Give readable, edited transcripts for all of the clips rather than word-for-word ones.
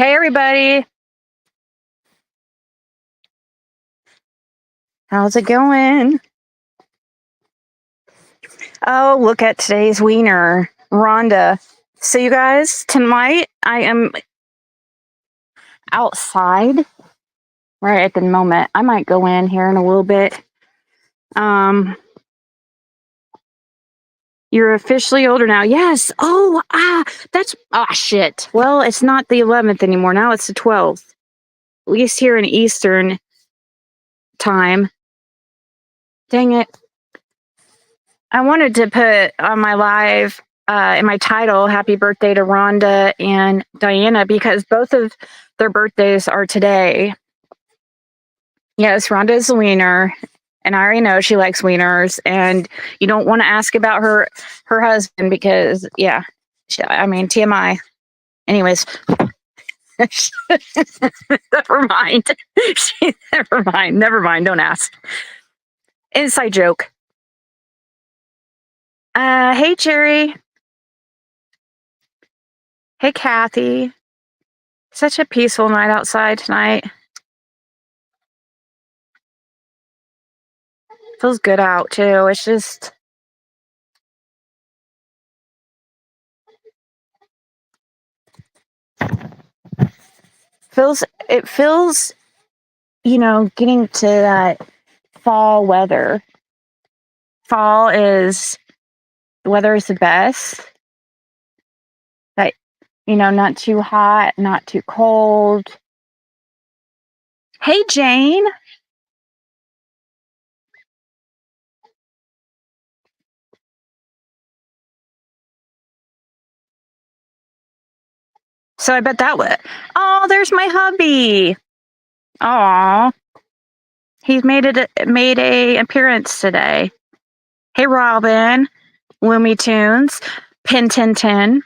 Hey, everybody. How's it going? Oh, look at today's wiener, Rhonda. So, you guys, tonight I am outside right at the moment. I might go in here in a little bit. You're officially older now. Yes. Oh, shit. Well, it's not the 11th anymore. Now it's the 12th. At least here in Eastern time. Dang it. I wanted to put on my live in my title, happy birthday to Rhonda and Diana, because both of their birthdays are today. Yes, Rhonda is a wiener, and I already know she likes wieners, and you don't want to ask about her husband because, yeah, TMI. Anyways, never mind. Never mind. Don't ask. Inside joke. Hey, Jerry. Hey, Kathy. Such a peaceful night outside tonight. Feels good out too. It's just feels getting to that fall weather. Fall is the weather is the best. Like, not too hot, not too cold. Hey, Jane. So I bet that would. Oh, there's my hubby. Aw. He's made a appearance today. Hey, Robin. Loomy Tunes. Pin 1010.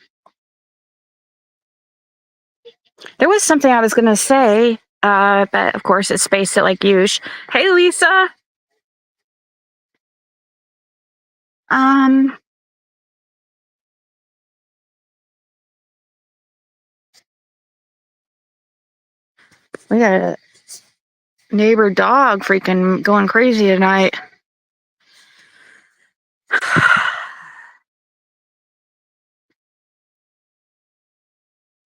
There was something I was going to say, but of course it spaced it like usual. Hey, Lisa. We got a neighbor dog freaking going crazy tonight.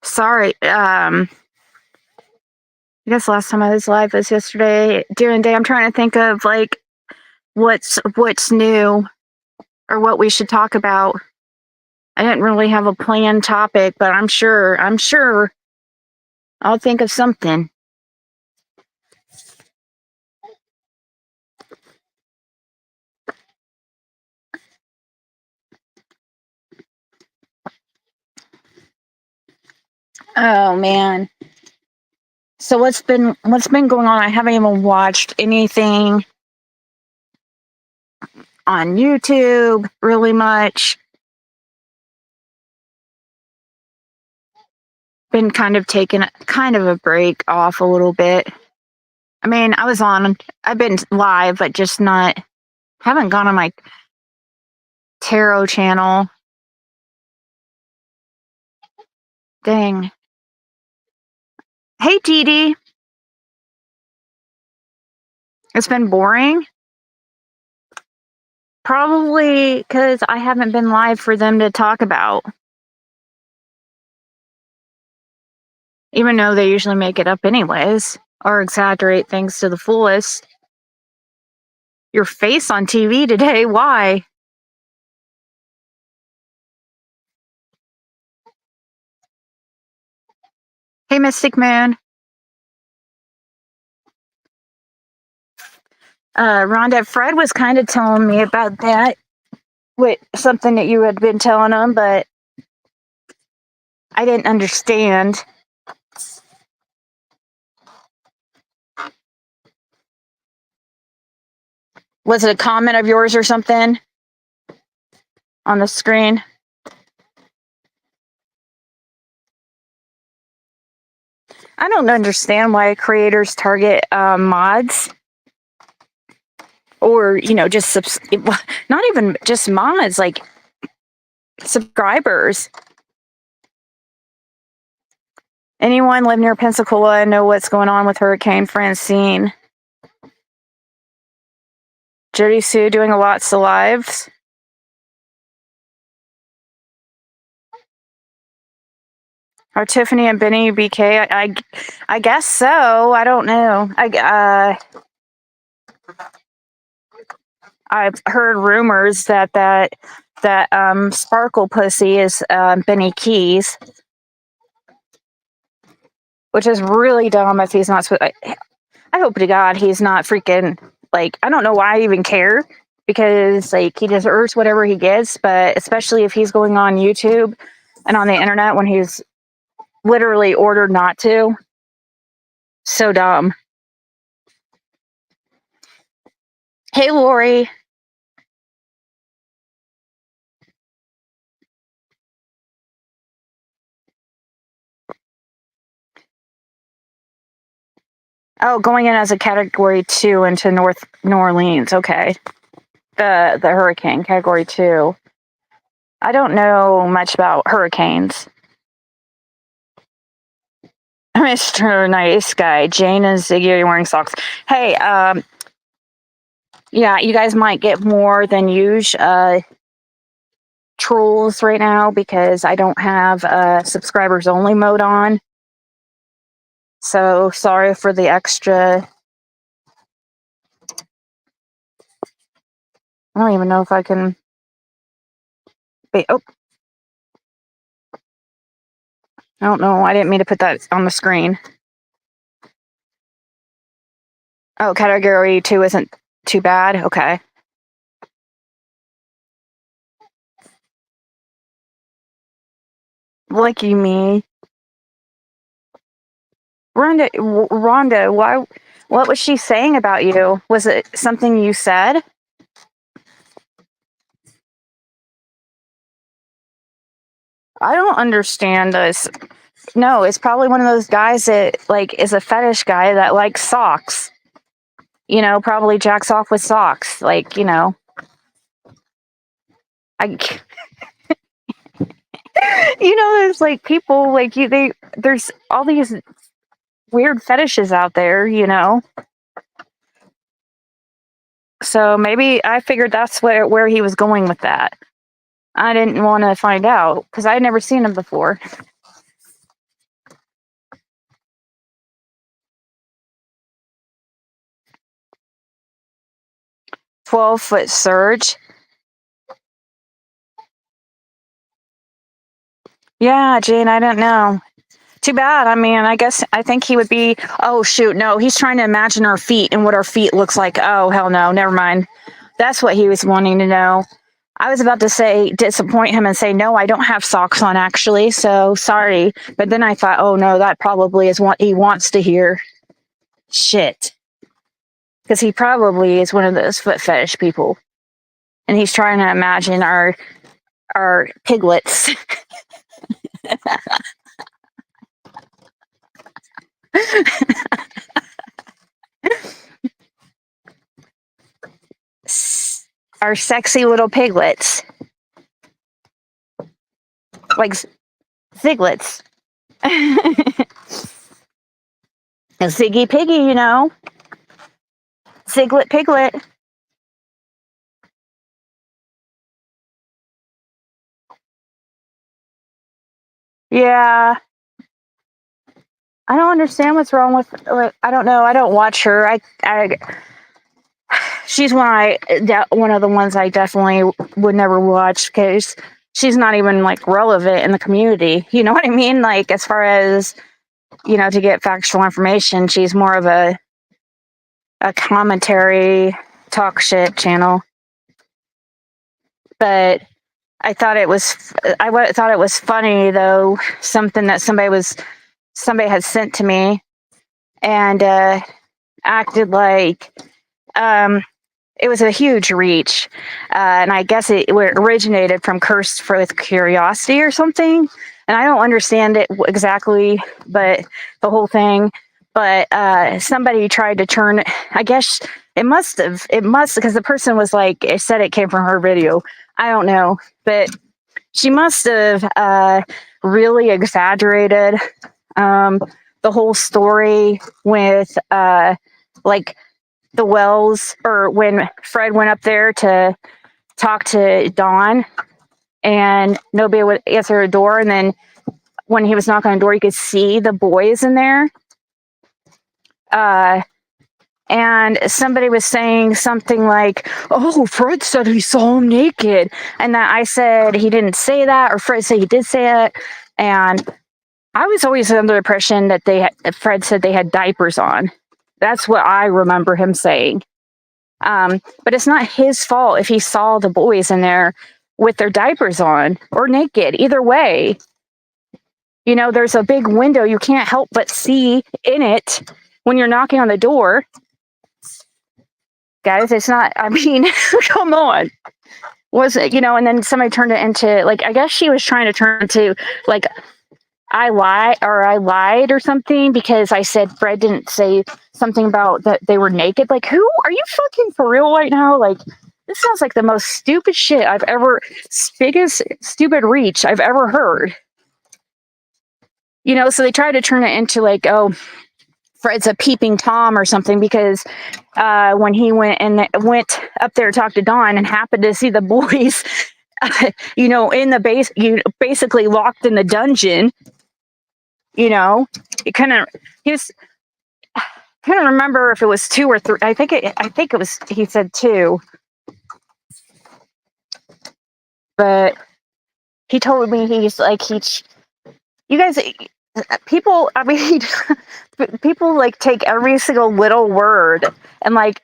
Sorry. I guess last time I was live was yesterday during the day. I'm trying to think of like what's new or what we should talk about. I didn't really have a planned topic, but I'm sure I'll think of something. Oh man. So what's been going on? I haven't even watched anything on YouTube really much. Been kind of taking a break off a little bit. I mean, I've been live, but just haven't gone on my tarot channel. Dang. Hey, Dee Dee. It's been boring. Probably because I haven't been live for them to talk about. Even though they usually make it up anyways, or exaggerate things to the fullest. Your face on TV today, why? Hey, Mystic Moon. Rhonda, Fred was kind of telling me about that. Something that you had been telling him, but I didn't understand. Was it a comment of yours or something on the screen? I don't understand why creators target mods or, just not even just mods, like subscribers. Anyone live near Pensacola and know what's going on with Hurricane Francine? Jody Sue doing lots of lives. Are Tiffany and Benny BK? I guess so. I don't know. I've heard rumors that Sparkle Pussy is Benny Keys, which is really dumb if he's not supposed. I hope to God he's not freaking, like, I don't know why I even care, because like he deserves whatever he gets, but especially if he's going on YouTube and on the internet when he's literally ordered not to. So dumb. Hey, Lori. Oh, going in as a category 2 into North New Orleans. Okay. The hurricane, category 2. I don't know much about hurricanes. Mr. Nice Guy. Jane and Ziggy are wearing socks. Hey, yeah, you guys might get more than usual trolls right now because I don't have subscribers only mode on. So sorry for the extra. I don't even know if I can. Wait, oh. I don't know. I didn't mean to put that on the screen. Oh, category 2 isn't too bad. Okay. Lucky me. Rhonda, why? What was she saying about you? Was it something you said? I don't understand this. No, it's probably one of those guys that like is a fetish guy that likes socks. You know, probably jacks off with socks. Like, you know, you know, there's like people like you. There's all these weird fetishes out there. You know. So maybe I figured that's where he was going with that. I didn't want to find out because I had never seen him before. 12-foot surge. Yeah, Jane, I don't know. Too bad. I mean, I think he would be. Oh shoot, no, he's trying to imagine our feet and what our feet looks like. Oh hell no, never mind. That's what he was wanting to know. I was about to say disappoint him and say no, I don't have socks on actually, so sorry. But then I thought, oh no, that probably is what he wants to hear. Shit, because he probably is one of those foot fetish people, and he's trying to imagine our piglets. Our sexy little piglets, like ziglets. A Ziggy Piggy, you know. Ziglet Piglet. Yeah. I don't understand what's wrong with. I don't know. I don't watch her. She's one of the ones I definitely would never watch because she's not even like relevant in the community. You know what I mean? Like as far as, you know, to get factual information, she's more of a commentary talk shit channel. But I thought it was funny though, something that somebody had sent to me and acted like it was a huge reach, and I guess it originated from Cursed with Curiosity or something. And I don't understand it exactly, but the whole thing. But somebody tried to turn. I guess it must because the person was like, it said it came from her video. I don't know, but she must have really exaggerated The whole story with like the Wells, or when Fred went up there to talk to Dawn and nobody would answer the door, and then when he was knocking on the door you could see the boys in there. And somebody was saying something like, oh, Fred said he saw him naked, and that I said he didn't say that, or Fred said he did say it. And I was always under the impression that Fred said they had diapers on. That's what I remember him saying. But it's not his fault if he saw the boys in there with their diapers on or naked. Either way, you know, there's a big window you can't help but see in it when you're knocking on the door. Guys, it's not, I mean, come on. Was it, you know, and then somebody turned it into, like, I guess she was trying to turn it to, like, I lied or something because I said Fred didn't say something about that they were naked. Like, who are you fucking for real right now? Like, this sounds like the most stupid shit I've ever, biggest stupid reach I've ever heard. You know, so they tried to turn it into like, oh, Fred's a peeping Tom or something because when he went up there to talk to Dawn and happened to see the boys, you know, in the base, you basically locked in the dungeon. You know, he was couldn't remember if it was 2 or 3. I think it was. He said 2, but he told me you guys, people. I mean, people like take every single little word and like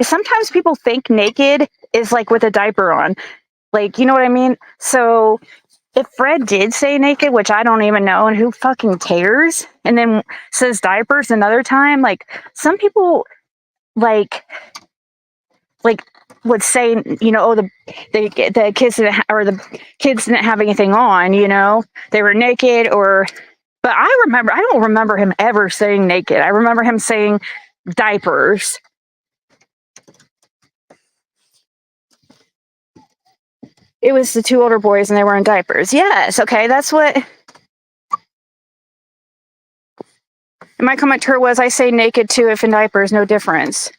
sometimes people think naked is like with a diaper on, like, you know what I mean? So if Fred did say naked, which I don't even know, and who fucking cares, and then says diapers another time, like some people like would say, you know, oh, the kids didn't have anything on, you know, they were naked, or, but I don't remember him ever saying naked. I remember him saying diapers. It was the 2 older boys and they were in diapers. Yes, okay, that's what. And my comment to her was, I say naked too if in diapers, no difference.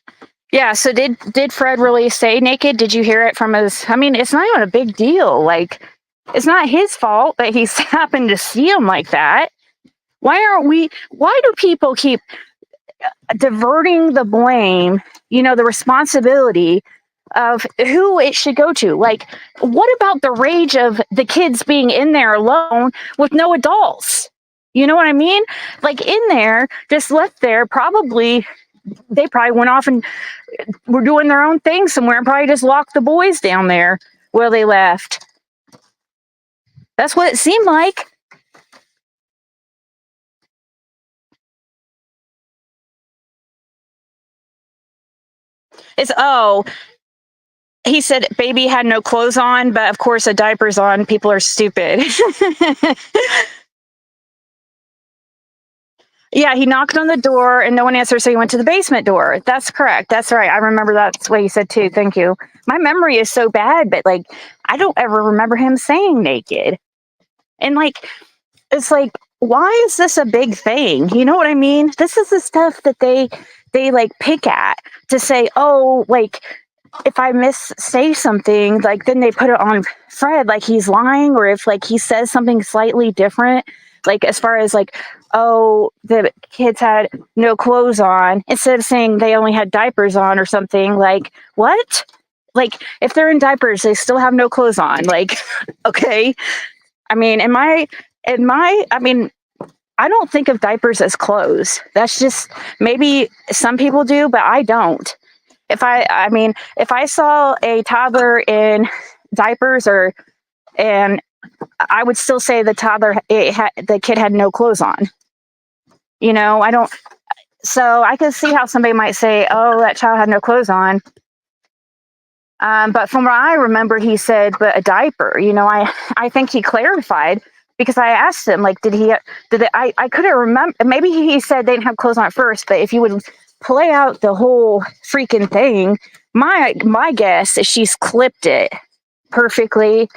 Yeah, so did Fred really say naked? Did you hear it from his, I mean, it's not even a big deal. Like, it's not his fault that he's happened to see him like that. Why do people keep diverting the blame, you know, the responsibility of who it should go to? Like, what about the rage of the kids being in there alone with no adults? You know what I mean? Like, in there, just left there, they probably went off and were doing their own thing somewhere and probably just locked the boys down there where they left. That's what it seemed like. He said baby had no clothes on, but of course a diaper's on. People are stupid. Yeah, he knocked on the door and no one answered, so he went to the basement door. That's correct. That's right. I remember that's what he said too. Thank you. My memory is so bad, but like I don't ever remember him saying naked. And like, it's like, why is this a big thing? You know what I mean? This is the stuff that they like pick at to say, oh, like if I say something, like then they put it on Fred like he's lying, or if like he says something slightly different, like as far as like, oh, the kids had no clothes on, instead of saying they only had diapers on or something. Like, what? Like, if they're in diapers, they still have no clothes on. Like, okay. I mean, I mean, I don't think of diapers as clothes. That's just, maybe some people do, but I don't. If I saw a toddler in diapers, and I would still say the the kid had no clothes on. You know, I don't. So I could see how somebody might say, "Oh, that child had no clothes on." But from what I remember, he said, "But a diaper." You know, I think he clarified, because I asked him, like, I couldn't remember. Maybe he said they didn't have clothes on at first, but if you would play out the whole freaking thing, my guess is she's clipped it perfectly.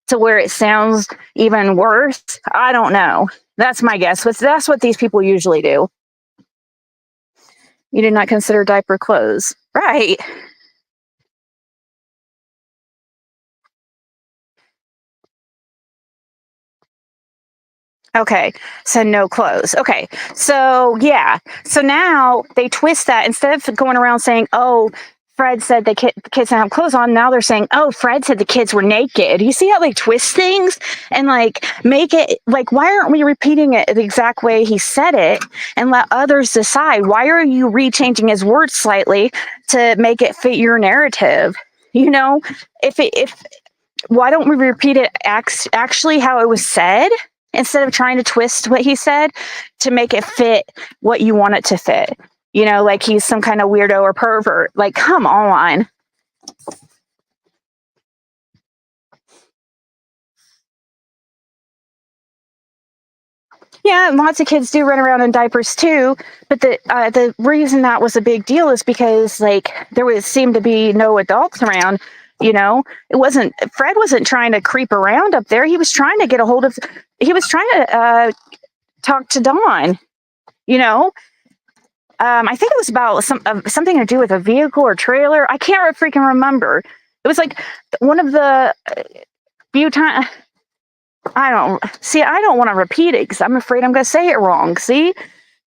to where it sounds even worse. I don't know. That's my guess. But that's what these people usually do. You did not consider diaper clothes. Right. Okay, so no clothes. Okay, so yeah, so now they twist that instead of going around saying, "Oh, Fred said the kids don't have clothes on." Now they're saying, "Oh, Fred said the kids were naked." You see how they twist things and like make it like, why aren't we repeating it the exact way he said it and let others decide? Why are you rechanging his words slightly to make it fit your narrative? You know, if why don't we repeat it actually how it was said instead of trying to twist what he said to make it fit what you want it to fit? You know, like he's some kind of weirdo or pervert. Like, come on. Yeah, lots of kids do run around in diapers too, but the reason that was a big deal is because like there was seemed to be no adults around. You know, it wasn't Fred wasn't trying to creep around up there. He was trying to get a hold of. He was trying to talk to Dawn. You know, I think it was about something to do with a vehicle or trailer. I can't freaking remember. It was like one of the few times. I don't want to repeat it because I'm afraid I'm going to say it wrong. See,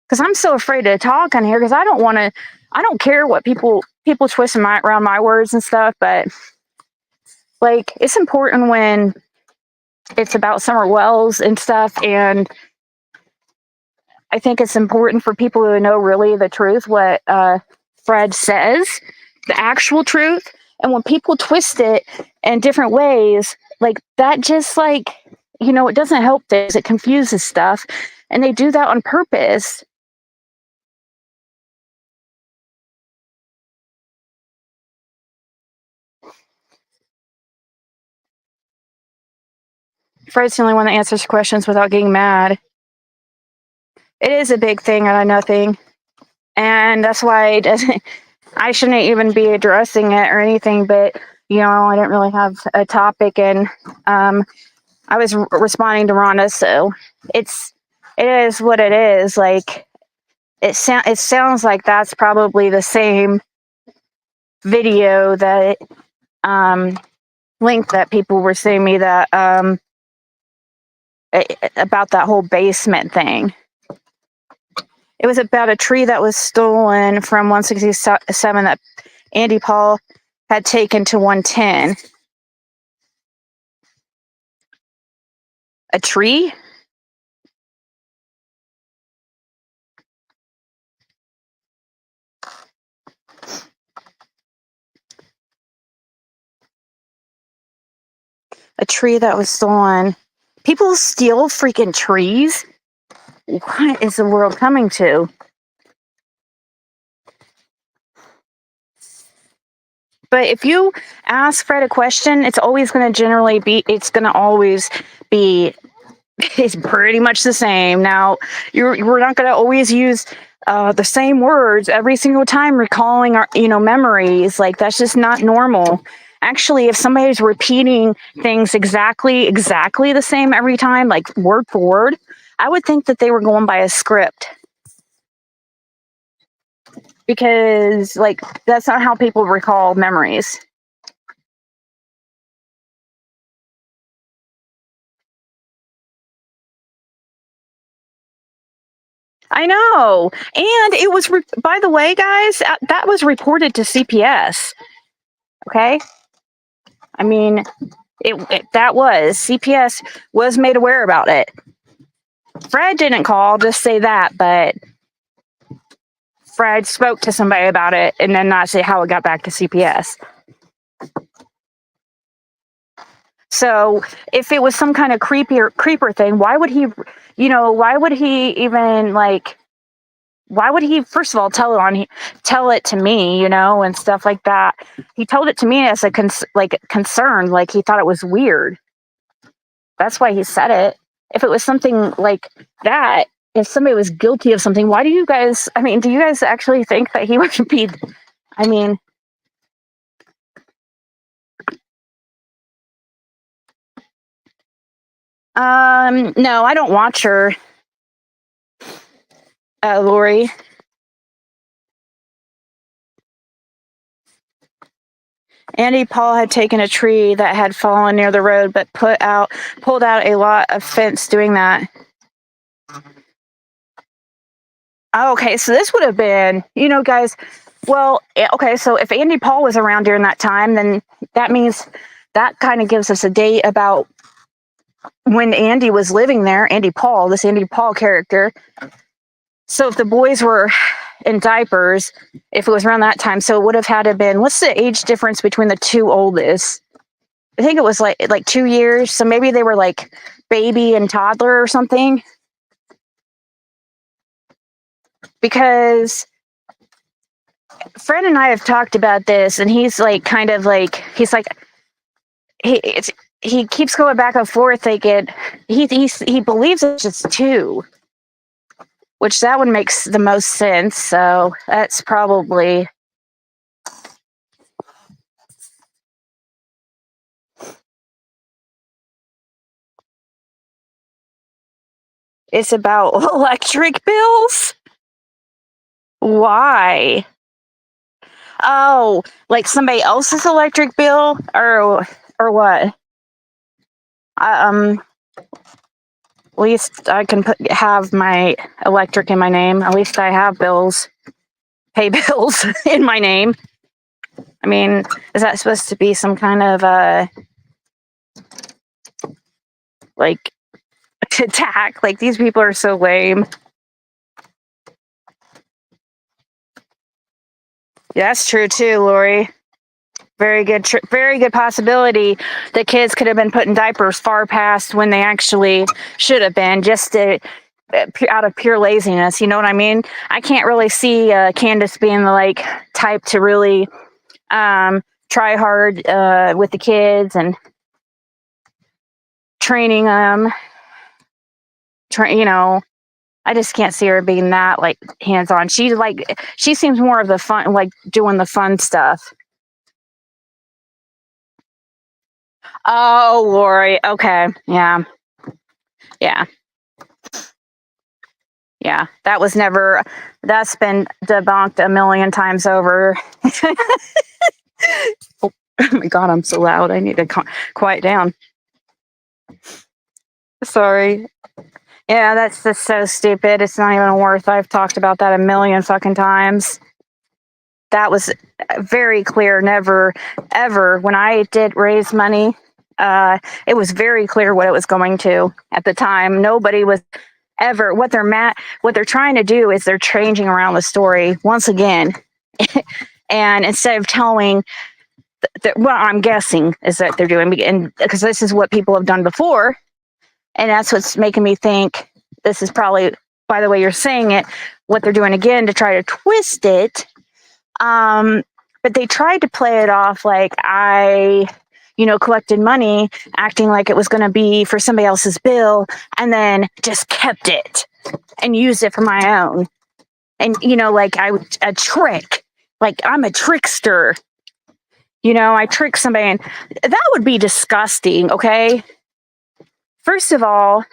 because I'm so afraid to talk on here because I don't want to. I don't care what people twist around my words and stuff, but like it's important when it's about Summer Wells and stuff, and I think it's important for people to know really the truth, what Fred says, the actual truth. And when people twist it in different ways, like that, just like, you know, it doesn't help things, it confuses stuff. And they do that on purpose. Fred's the only one that answers questions without getting mad. It is a big thing out of nothing. And that's why it doesn't, I shouldn't even be addressing it or anything, but, you know, I didn't really have a topic. And I was responding to Rhonda, so it is what it is. Like it sounds like that's probably the same video that link that people were saying me that about that whole basement thing. It was about a tree that was stolen from 167 that Andy Paul had taken to 110. A tree? A tree that was stolen. People steal freaking trees? What is the world coming to? But if you ask Fred a question, it's always going to it's pretty much the same. Now, we're not going to always use the same words every single time recalling our, memories. Like, that's just not normal. Actually, if somebody's repeating things exactly the same every time, like word for word, I would think that they were going by a script. Because, like, that's not how people recall memories. I know. And it was, by the way, guys, that was reported to CPS. Okay? I mean, CPS was made aware about it. Fred didn't call, just say that, but Fred spoke to somebody about it and then not say how it got back to CPS. So if it was some kind of creeper thing, why would he first of all tell it to me, and stuff like that? He told it to me as a concern, like he thought it was weird. That's why he said it. If it was something like that, if somebody was guilty of something, do you guys actually think that he would be, I mean, No, I don't watch her, Lori. Andy Paul had taken a tree that had fallen near the road, but pulled out a lot of fence doing that. Okay, so this would have been, guys. Well, okay, so if Andy Paul was around during that time, then that means that kind of gives us a date about when Andy was living there. Andy Paul, this Andy Paul character. So if the boys were in diapers, if it was around that time, so it would have had to been, what's the age difference between the two oldest? I think it was like 2 years. So maybe they were like baby and toddler or something. Because Fred and I have talked about this, and he's like, he keeps going back and forth. He believes it's just 2, which that one makes the most sense. So that's probably. It's about electric bills. Why? Oh, like somebody else's electric bill, or what? At least I can have my electric in my name. At least I have pay bills in my name. I mean, is that supposed to be some kind of like attack? Like, these people are so lame. Yeah, that's true too, Lori. Very good possibility that kids could have been put in diapers far past when they actually should have been, just out of pure laziness. You know what I mean? I can't really see Candace being the type to really try hard with the kids and training them. I just can't see her being that hands on. She seems more of the fun, doing the fun stuff. Oh, Lori. Okay. Yeah. That's been debunked a million times over. Oh my God, I'm so loud. I need to quiet down. Sorry. Yeah, that's just so stupid. It's not even worth. I've talked about that a million fucking times. That was very clear. Never, ever, when I did raise money, it was very clear what it was going to at the time. Nobody was ever. What they're trying to do is they're changing around the story once again. And instead of telling, what I'm guessing is that they're doing, and because this is what people have done before, and that's what's making me think this is probably, by the way you're saying it, what they're doing again to try to twist it. But they tried to play it off like I collected money, acting like it was going to be for somebody else's bill, and then just kept it and used it for my own. And, a trick, like I'm a trickster. I trick somebody, and that would be disgusting, okay? First of all,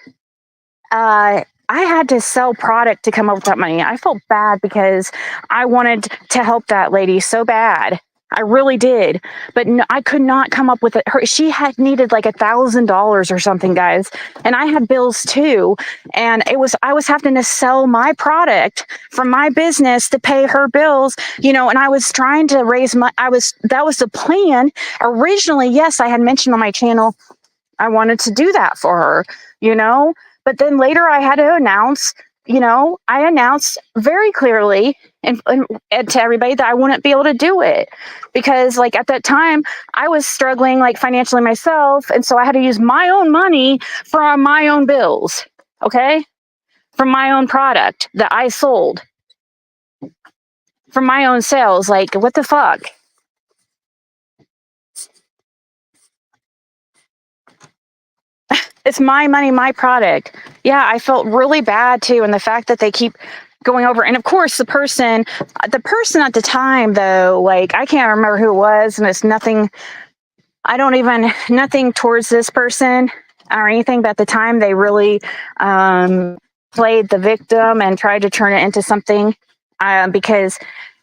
I had to sell product to come up with that money. I felt bad because I wanted to help that lady so bad. I really did. But no, I could not come up with it. She had needed like $1,000 or something, guys. And I had bills too. And I was having to sell my product from my business to pay her bills, and I was trying to raise that was the plan. Originally, yes, I had mentioned on my channel, I wanted to do that for her, but then later I had to announce, I announced very clearly and to everybody that I wouldn't be able to do it because at that time I was struggling financially myself. And so I had to use my own money for my own bills. Okay. From my own product that I sold, from my own sales. What the fuck? It's my money, my product. Yeah, I felt really bad too. And the fact that they keep going over, and of course the person at the time though, I can't remember who it was, and it's nothing towards this person. or anything, but at the time they really played the victim and tried to turn it into something because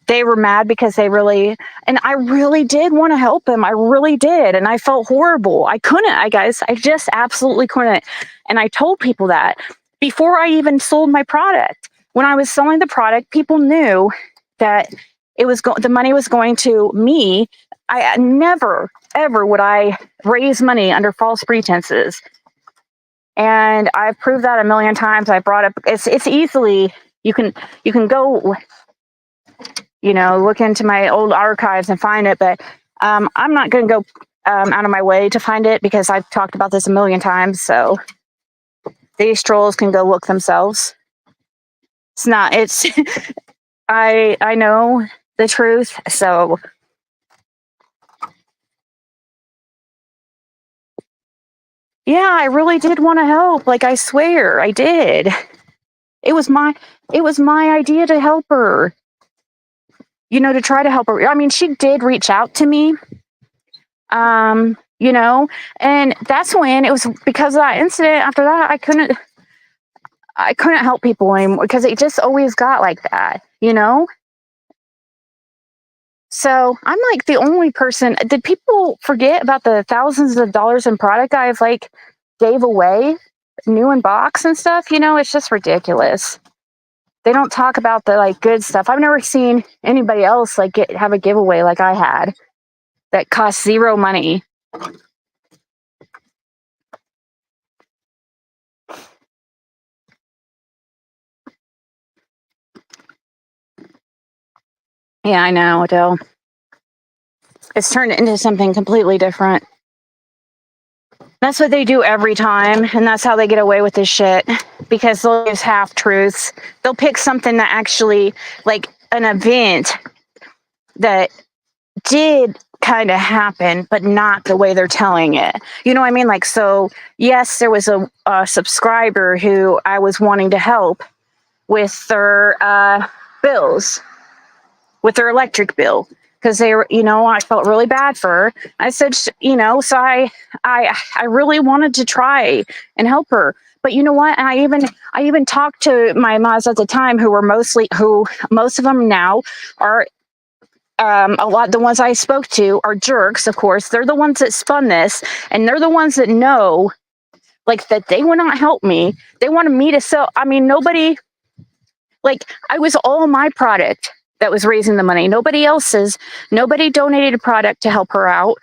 they were mad because they really, and I really did want to help him. I really did. And I felt horrible. I couldn't, I just absolutely couldn't. And I told people that before I even sold my product. When I was selling the product, people knew that it was the money was going to me. I never, ever would I raise money under false pretenses. And I've proved that a million times. I brought up, it's easily, you can go, look into my old archives and find it, but I'm not going to go out of my way to find it because I've talked about this a million times. So these trolls can go look themselves. It's I know the truth. So yeah, I really did want to help. Like, I swear I did. It was my idea to help her. To try to help her. I mean, she did reach out to me. And that's when it was because of that incident. After that, I couldn't help people anymore because it just always got like that, So I'm like the only person. Did people forget about the thousands of dollars in product I've gave away, new in box and stuff? It's just ridiculous. They don't talk about the good stuff. I've never seen anybody else have a giveaway like I had that cost zero money. Yeah, I know, Adele. It's turned into something completely different. That's what they do every time, and that's how they get away with this shit. Because they'll use half truths. They'll pick something that actually, an event that did kind of happen, but not the way they're telling it. You know what I mean? So yes, there was a subscriber who I was wanting to help with their bills, with their electric bill, because they were, I felt really bad for her. I said, so I really wanted to try and help her. But you know what? And I even talked to my mods at the time who most of them now are a lot. The ones I spoke to are jerks, of course. They're the ones that spun this, and they're the ones that know that they would not help me. They wanted me to sell. I mean, nobody, I was all my product that was raising the money. Nobody else's. Nobody donated a product to help her out,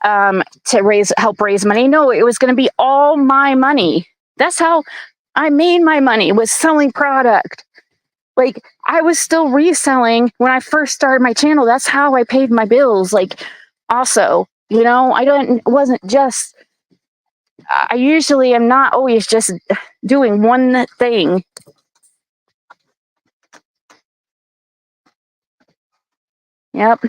to help raise money. No, it was going to be all my money. That's how I made my money, was selling product. I was still reselling when I first started my channel. That's how I paid my bills. Also, wasn't just, I usually am not always just doing one thing. Yep.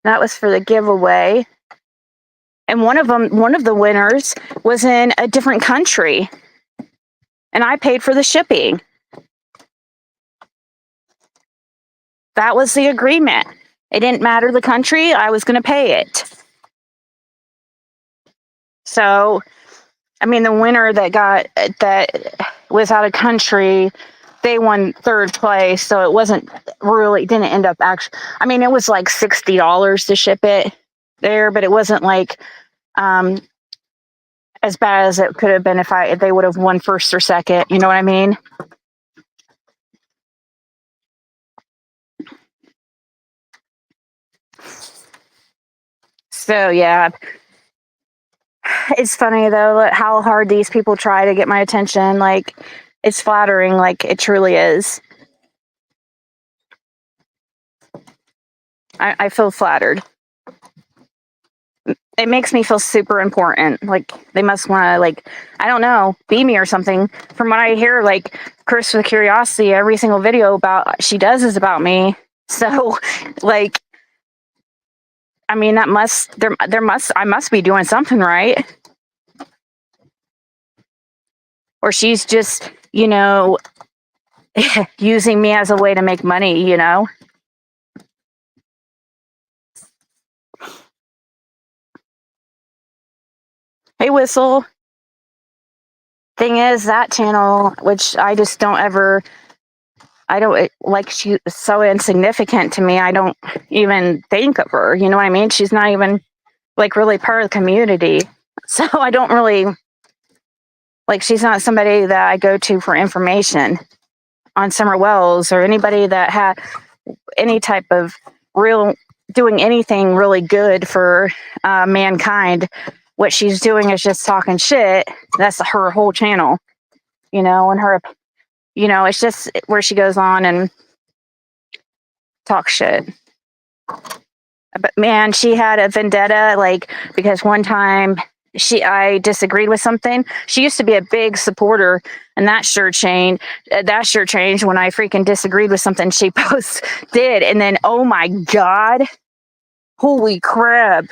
That was for the giveaway. And one of the winners was in a different country. And I paid for the shipping. That was the agreement. It didn't matter the country, I was going to pay it. So, I mean, the winner that was out of country, they won third place. So it didn't end up actually, I mean, it was $60 to ship it there, but it wasn't as bad as it could have been if they would have won first or second. You know what I mean? So yeah, it's funny though how hard these people try to get my attention. It's flattering, it truly is. I feel flattered. It makes me feel super important. They must want to, I don't know, be me or something. From what I hear, Chris with Curiosity, every single video she does is about me. So, I mean, I must be doing something right. Or she's just, using me as a way to make money, Hey Whistle. Thing is, that channel, which I just don't ever, I don't like, she's so insignificant to me. I don't even think of her. You know what I mean? She's not even like really part of the community. So I don't really, like, she's not somebody that I go to for information on Summer Wells or anybody that had any type of real, doing anything really good for mankind. What she's doing is just talking shit. That's her whole channel, you know, and her, you know, it's just where she goes on and talks shit. But man, she had a vendetta, like, because one time I disagreed with something. She used to be a big supporter, and that sure changed. That sure changed when I freaking disagreed with something she did. And then, oh my God, holy crap.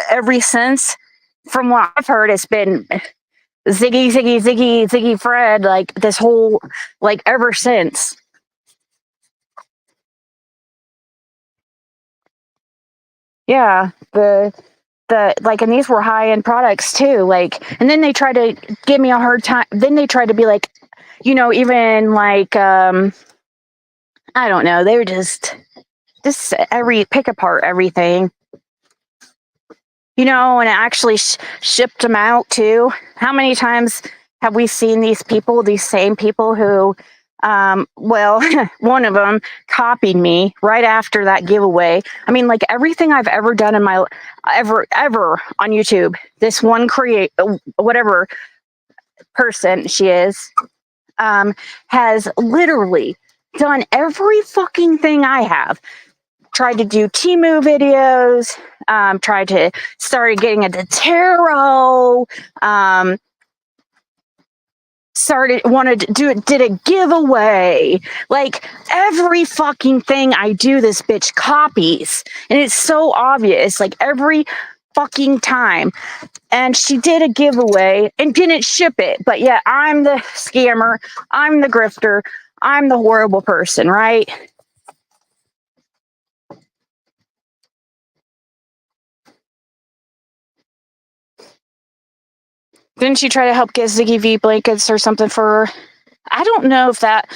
Ever since, from what I've heard, it's been Ziggy Fred, like this whole, like ever since. Yeah, the like, and these were high end products too. Like, and then they tried to give me a hard time. Then they tried to be like, you know, even like, I don't know. They were just pick apart everything, you know, and actually shipped them out too. How many times have we seen these people, these same people who, well, one of them copied me right after that giveaway. I mean, like everything I've ever done in my ever on YouTube, this one whatever person she is, has literally done every fucking thing I have. Tried to do Temu videos, tried to start getting into tarot, did a giveaway. Like every fucking thing I do, this bitch copies. And it's so obvious, like every fucking time. And she did a giveaway and didn't ship it. But yeah, I'm the scammer, I'm the grifter, I'm the horrible person, right? Didn't she try to help get Ziggy V blankets or something for her? I don't know if that.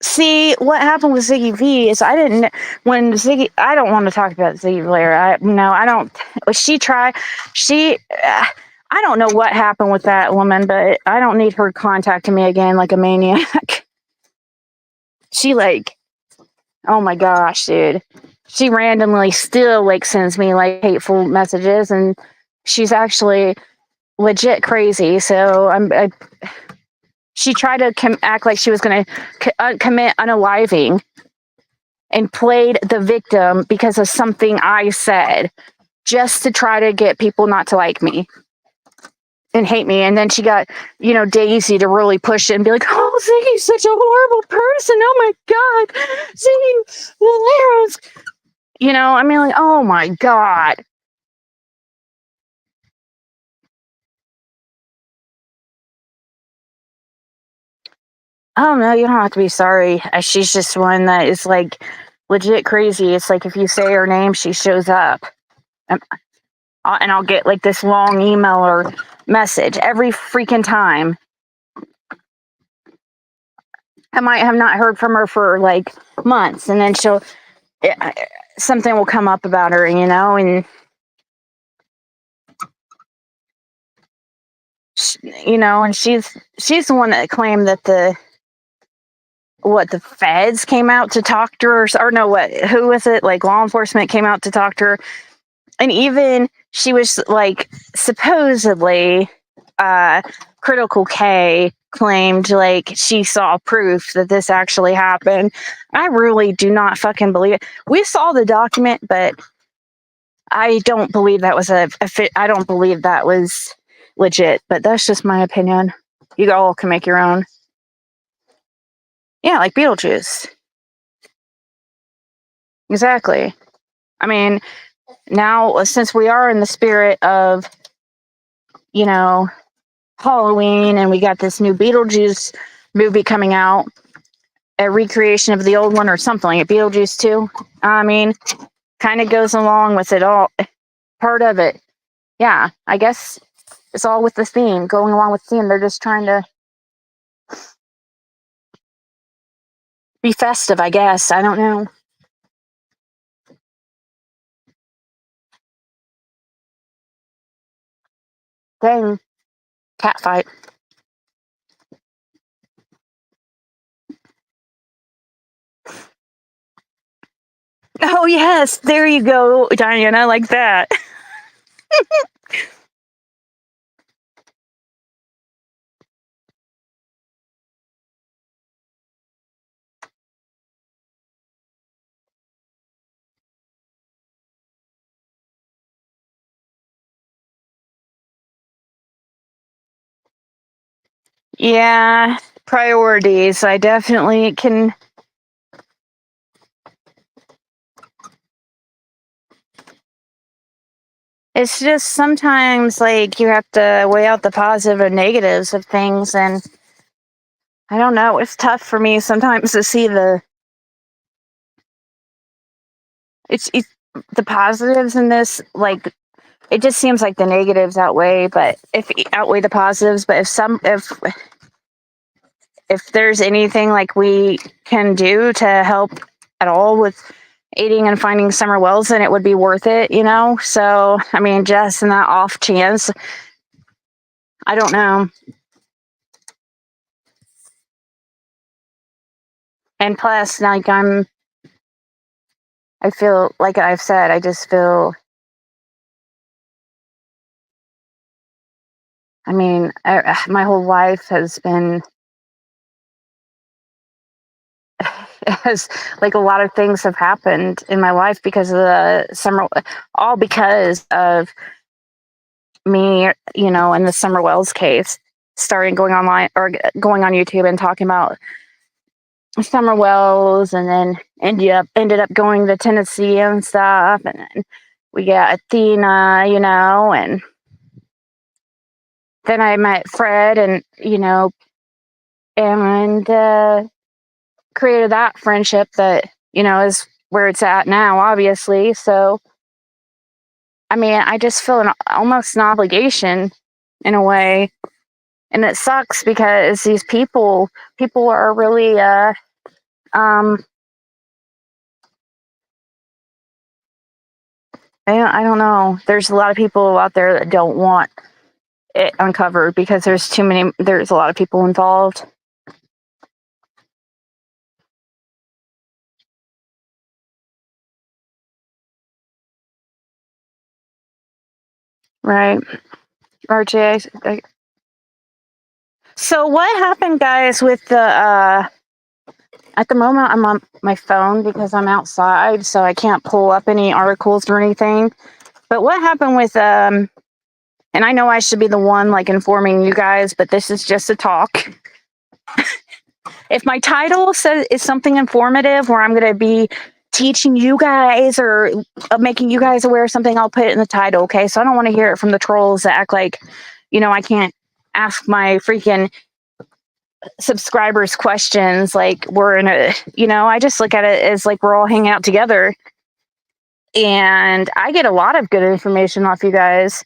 See, what happened with Ziggy V is I didn't. When Ziggy, I don't want to talk about Ziggy later. I don't. She tried. I don't know what happened with that woman, but I don't need her contacting me again like a maniac. She like, oh my gosh, dude. She randomly still like sends me like hateful messages, and she's actually legit crazy. So she tried to act like she was going to commit unaliving and played the victim because of something I said, just to try to get people not to like me and hate me. And then she got, you know, Daisy to really push it and be like, oh, Ziggy's such a horrible person. Oh my God. Ziggy Valero's, you know, I mean, like, oh my God. Oh no, you don't have to be sorry. She's just one that is like legit crazy. It's like if you say her name, she shows up. And I'll get like this long email or message every freaking time. I might have not heard from her for like months, and then something will come up about her, you know, and you know, and she's the one that claimed that the feds came out to talk to her, or no, who was it? Like law enforcement came out to talk to her. And even she was like supposedly Critical K claimed like she saw proof that this actually happened. I really do not fucking believe it. We saw the document, but I don't believe that was I don't believe that was legit, but that's just my opinion. You all can make your own. Yeah, like Beetlejuice. Exactly. I mean, now since we are in the spirit of, you know, Halloween, and we got this new Beetlejuice movie coming out, a recreation of the old one or something like Beetlejuice 2. I mean, kind of goes along with it all. Part of it. Yeah, I guess it's all with the theme, going along with the theme. They're just trying to be festive, I guess. I don't know. Dang. Cat fight. Oh, yes. There you go, Diana. Like that. Yeah. Priorities. I definitely can. It's just sometimes like you have to weigh out the positive and negatives of things. And I don't know. It's tough for me sometimes to see it's the positives in this. Like, it just seems like the negatives outweigh, but if outweigh the positives. But if there's anything like we can do to help at all with aiding and finding summer wells, then it would be worth it, you know? So, I mean, just in that off chance, I don't know. And plus, like, I feel like I've said, I just feel, I mean, my whole life has been, has like a lot of things have happened in my life because of the summer, all because of me, you know, in the Summer Wells case, starting going online or going on YouTube and talking about Summer Wells, and then ended up going to Tennessee and stuff, and then we got Athena, you know, and then I met Fred, and you know, and created that friendship that you know is where it's at now, obviously. So, I mean, I just feel almost an obligation in a way, and it sucks because these people are really um I don't know. There's a lot of people out there that don't want it uncovered because there's a lot of people involved. Right. RJ. So what happened, guys, with the at the moment I'm on my phone because I'm outside, so I can't pull up any articles or anything. But what happened with and I know I should be the one like informing you guys, but this is just a talk. If my title says is something informative where I'm going to be teaching you guys or making you guys aware of something, I'll put it in the title. Okay. So I don't want to hear it from the trolls that act like, you know, I can't ask my freaking subscribers questions. Like we're in a, you know, I just look at it as like we're all hanging out together. And I get a lot of good information off you guys.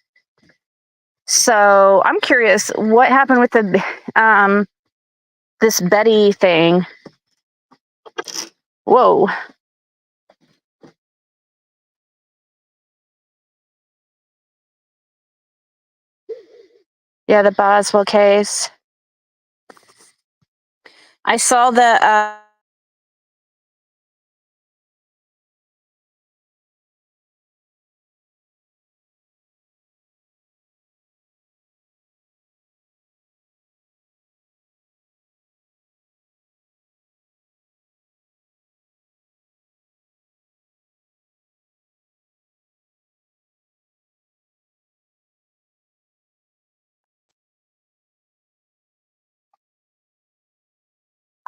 So I'm curious what happened with the this Betty thing. Whoa. Yeah, the Boswell case. I saw the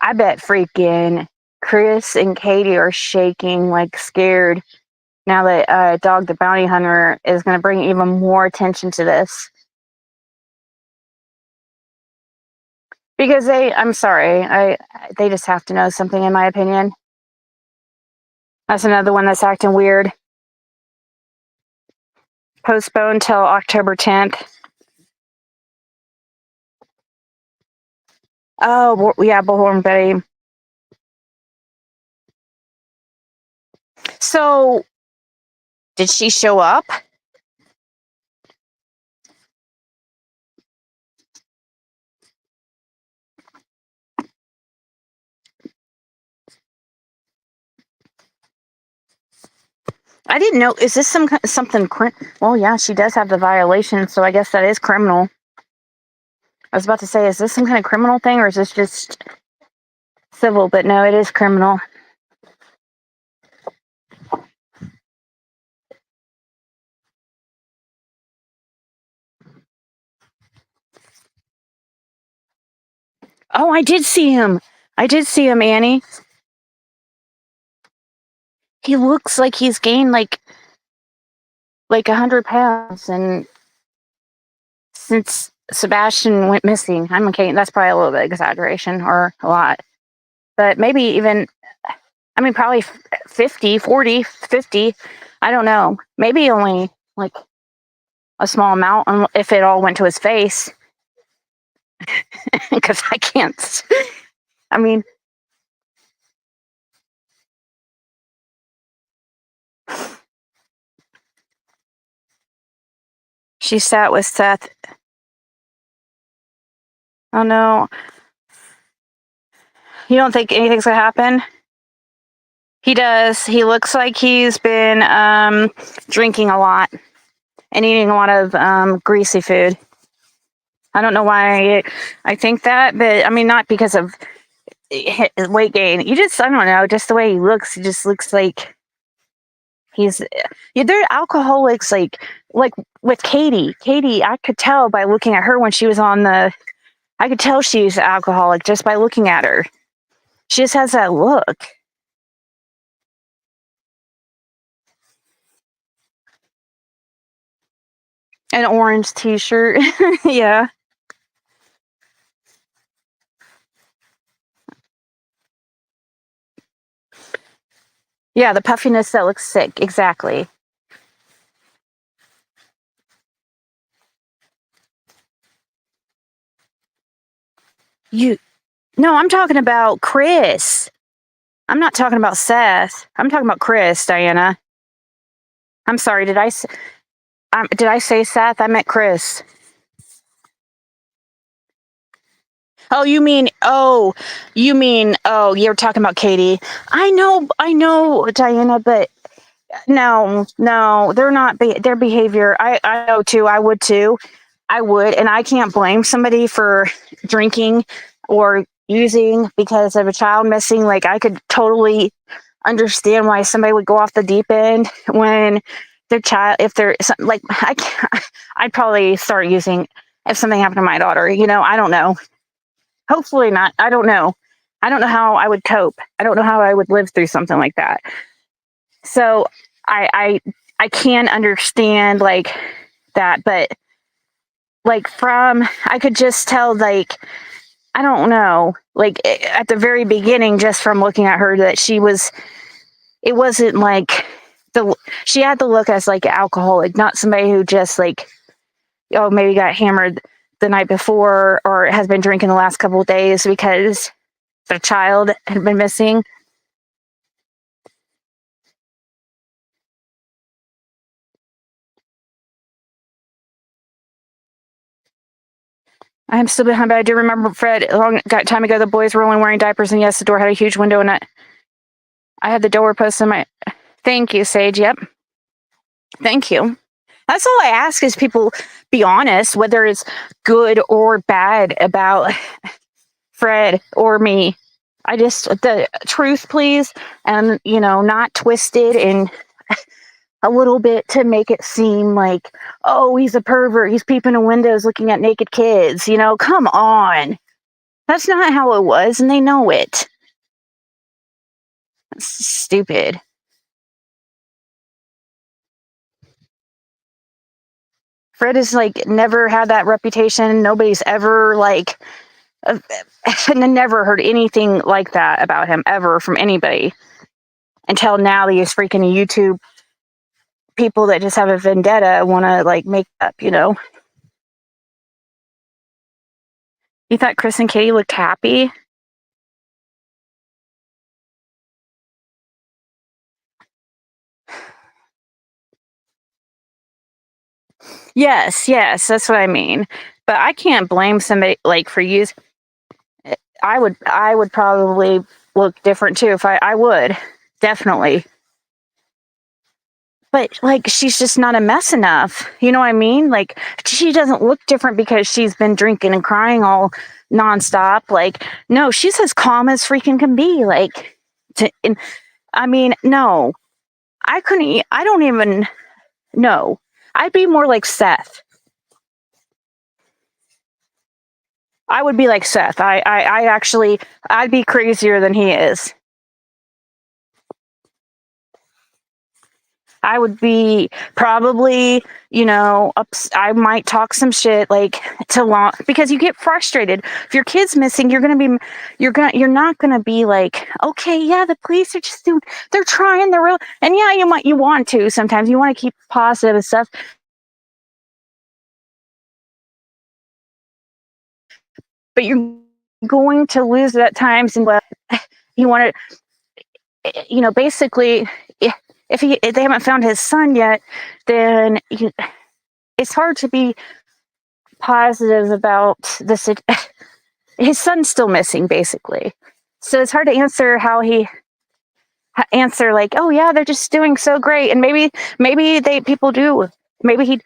I bet freaking Chris and Katie are shaking like scared now that Dog the Bounty Hunter is going to bring even more attention to this. Because I'm sorry, they just have to know something, in my opinion. That's another one that's acting weird. postponed till October 10th. Oh, yeah, Bullhorn Betty. So, did she show up? I didn't know. Is this something? Well, yeah, she does have the violation, so I guess that is criminal. I was about to say, is this some kind of criminal thing, or is this just civil? But no, it is criminal. Oh, I did see him. Annie. He looks like he's gained like 100 pounds, and since Sebastian went missing, I'm okay. That's probably a little bit exaggeration, or a lot, but maybe even, I mean, probably 50, 40, 50. I don't know. Maybe only like a small amount if it all went to his face. Because I can't. I mean, she sat with Seth. Oh no. You don't think anything's gonna happen? He does. He looks like he's been drinking a lot and eating a lot of greasy food. I don't know why I think that, but I mean, not because of weight gain. I don't know, just the way he looks. He just looks like they're alcoholics, like with Katie. I could tell by looking at her when she was on I could tell she's an alcoholic just by looking at her. She just has that look. An orange t-shirt. Yeah. Yeah, the puffiness that looks sick. Exactly. No, I'm talking about Chris. I'm not talking about Seth. I'm talking about Chris, Diana. I'm sorry. Did I say Seth? I meant Chris. Oh, you mean you're talking about Katie. I know, Diana, but no, they're not. Their behavior, I know too. I would too. And I can't blame somebody for drinking or using because of a child missing. Like, I could totally understand why somebody would go off the deep end when their child, if they're like, I'd probably start using if something happened to my daughter. I don't know. Hopefully not. I don't know. I don't know how I would cope. I don't know how I would live through something like that. So I can understand like that, but like I could just tell, like, I don't know, like at the very beginning, just from looking at her, that it wasn't like she had the look as like an alcoholic, not somebody who just like, maybe got hammered the night before or has been drinking the last couple of days because the child had been missing. I am still behind, but I do remember Fred a long time ago. The boys were only wearing diapers, and yes, the door had a huge window, and I had the door post in my. Thank you, Sage. Yep. Thank you. That's all I ask is people be honest, whether it's good or bad about Fred or me. I just, the truth, please, and not twisted and a little bit to make it seem like, oh, he's a pervert. He's peeping in windows looking at naked kids. Come on. That's not how it was, and they know it. That's stupid. Fred has like never had that reputation. Nobody's ever like never heard anything like that about him ever from anybody until now. He's freaking YouTube. people that just have a vendetta want to like make up, you know. You thought Chris and Katie looked happy? Yes, that's what I mean. But I can't blame somebody like for use. I would probably look different too if I would definitely. But like she's just not a mess enough. You know what I mean? Like she doesn't look different because she's been drinking and crying all nonstop. Like no, she's as calm as freaking can be. Like and, I mean, no. I couldn't I don't even know. I'd be more like Seth. I would be like Seth. I actually, I'd be crazier than he is. I would be probably, you know, I might talk some shit like to long because you get frustrated. If your kid's missing, you're not gonna be like, okay, yeah, the police are just doing, they're trying, they're real, and yeah, you want to sometimes you want to keep positive and stuff, but you're going to lose it at times, and you want to, you know, basically, if they haven't found his son yet, then it's hard to be positive about this. His son's still missing, basically, so it's hard to answer like, oh yeah, they're just doing so great, and maybe people do, maybe he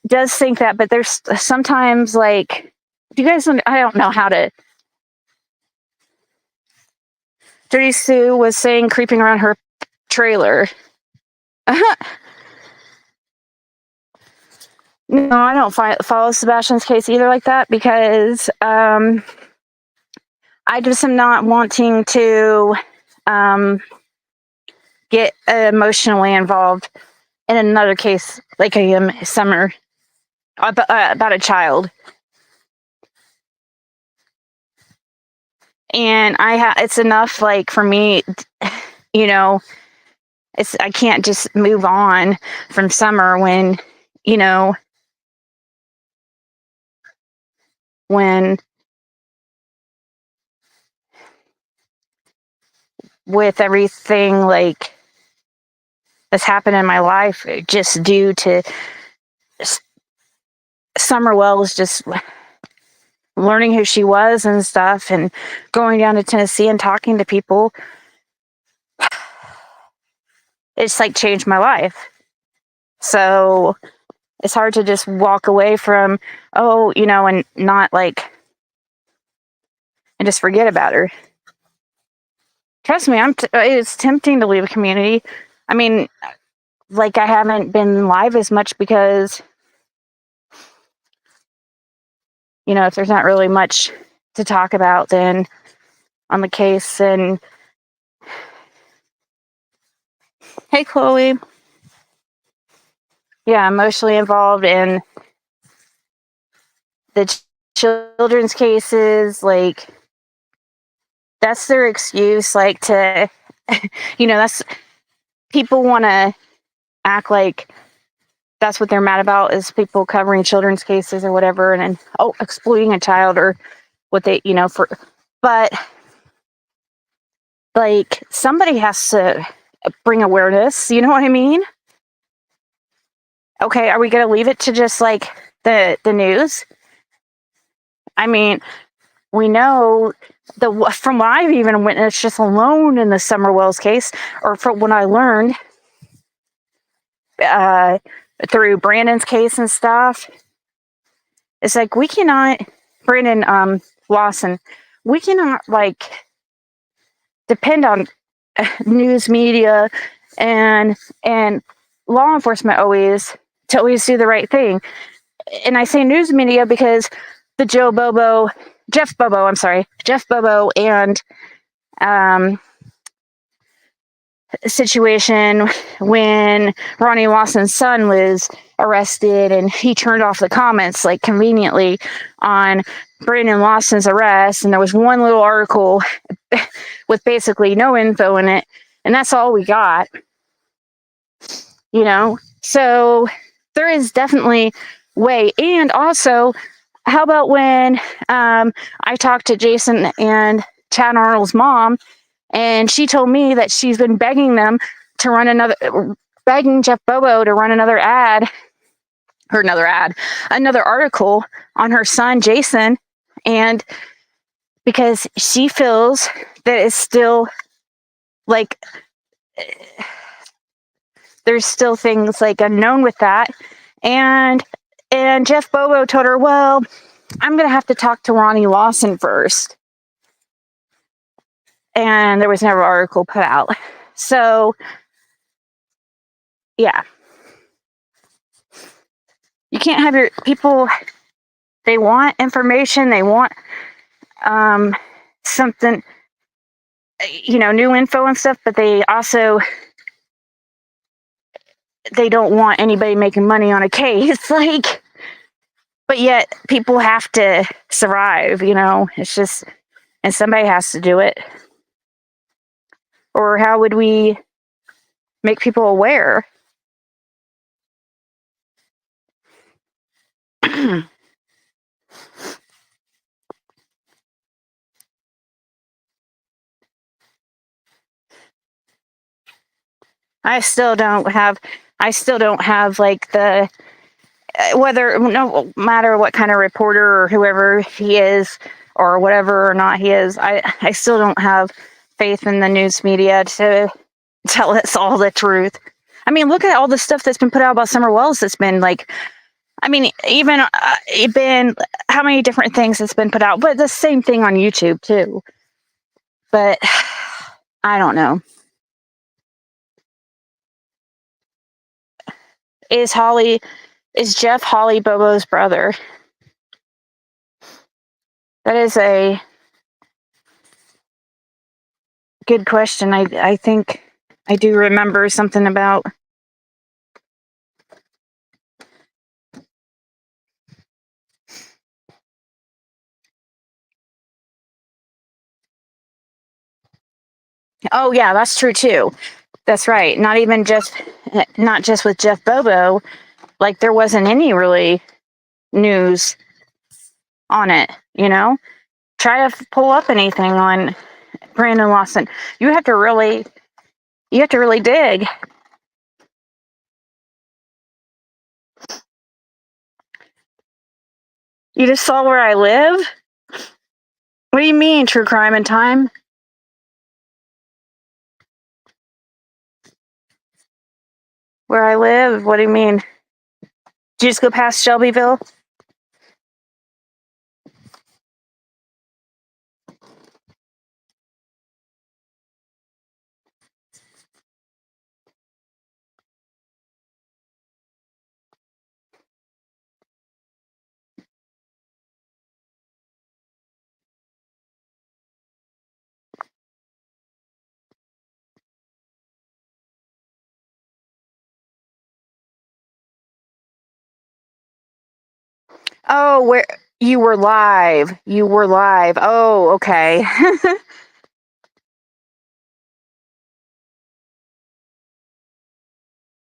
does think that, but there's sometimes like, do you guys? I don't know how to. Dirty Sue was saying creeping around her trailer. No, I don't follow Sebastian's case either like that because I just am not wanting to get emotionally involved in another case like I am Summer about a child. And it's enough like for me, you know, I can't just move on from Summer when, you know, when with everything like that's happened in my life just due to Summer Wells just learning who she was and stuff and going down to Tennessee and talking to people. It's like changed my life. So it's hard to just walk away from, oh, you know, and not like, and just forget about her. Trust me, it's tempting to leave a community. I mean, like I haven't been live as much because, you know, if there's not really much to talk about then on the case. And hey, Chloe. Yeah, emotionally involved in the children's cases, like that's their excuse, like to, you know, that's people want to act like that's what they're mad about is people covering children's cases or whatever, and exploiting a child or what they, you know, but like somebody has to bring awareness, you know what I mean? Okay, are we going to leave it to just like the news? I mean, we know from what I've even witnessed just alone in the Summer Wells case, or from what I learned through Brandon's case and stuff, it's like we cannot, Brandon Lawson, we cannot like depend on news media and law enforcement always to always do the right thing. And I say news media because the Jeff Bobo and situation when Ronnie Lawson's son was arrested and he turned off the comments like conveniently on Brandon Lawson's arrest, and there was one little article with basically no info in it, and that's all we got, you know. So there is definitely way. And also, how about when I talked to Jason and Chad Arnold's mom, and she told me that she's been begging them to run begging Jeff Bobo to run another article on her son, Jason. And because she feels that it's still like, there's still things like unknown with that. And Jeff Bobo told her, well, I'm going to have to talk to Ronnie Lawson first. And there was never an article put out. So, yeah. You can't have your people, they want information, they want something, new info and stuff, but they don't want anybody making money on a case. Like, but yet people have to survive, it's just, and somebody has to do it. Or how would we make people aware? I still don't have like the, no matter what kind of reporter or whoever he is or whatever or not he is, I still don't have faith in the news media to tell us all the truth. I mean, look at all the stuff that's been put out about Summer Wells. That's been like, I mean, even been how many different things that's been put out, but the same thing on YouTube too. But I don't know. Is Jeff Holly Bobo's brother? That is a good question. I think I do remember something about. Oh yeah, that's true too. That's right. Not just with Jeff Bobo. Like there wasn't any really news on it. Try to pull up anything on Brandon Lawson. You have to really dig. You just saw Where I Live? What do you mean, True Crime and Time? Where I Live? What do you mean? Did you just go past Shelbyville? Oh, where you were live. You were live. Oh, okay.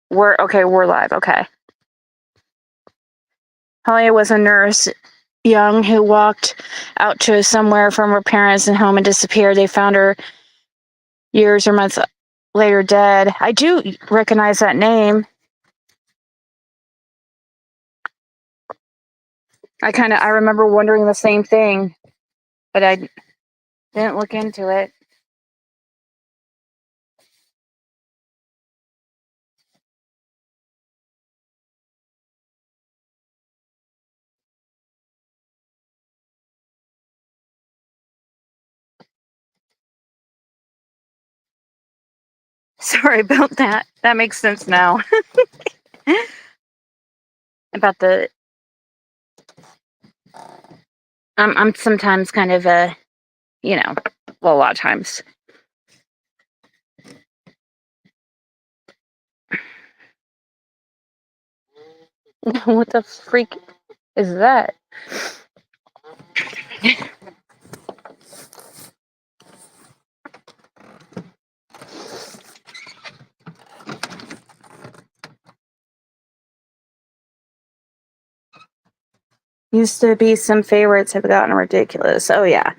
We're live. Okay. Holly was a nurse, young, who walked out to somewhere from her parents and home and disappeared. They found her years or months later dead. I do recognize that name. I remember wondering the same thing, but I didn't look into it. Sorry about that. That makes sense now. About the, I'm sometimes kind of a lot of times. What the freak is that? Used to be some favorites have gotten ridiculous. Oh, yeah.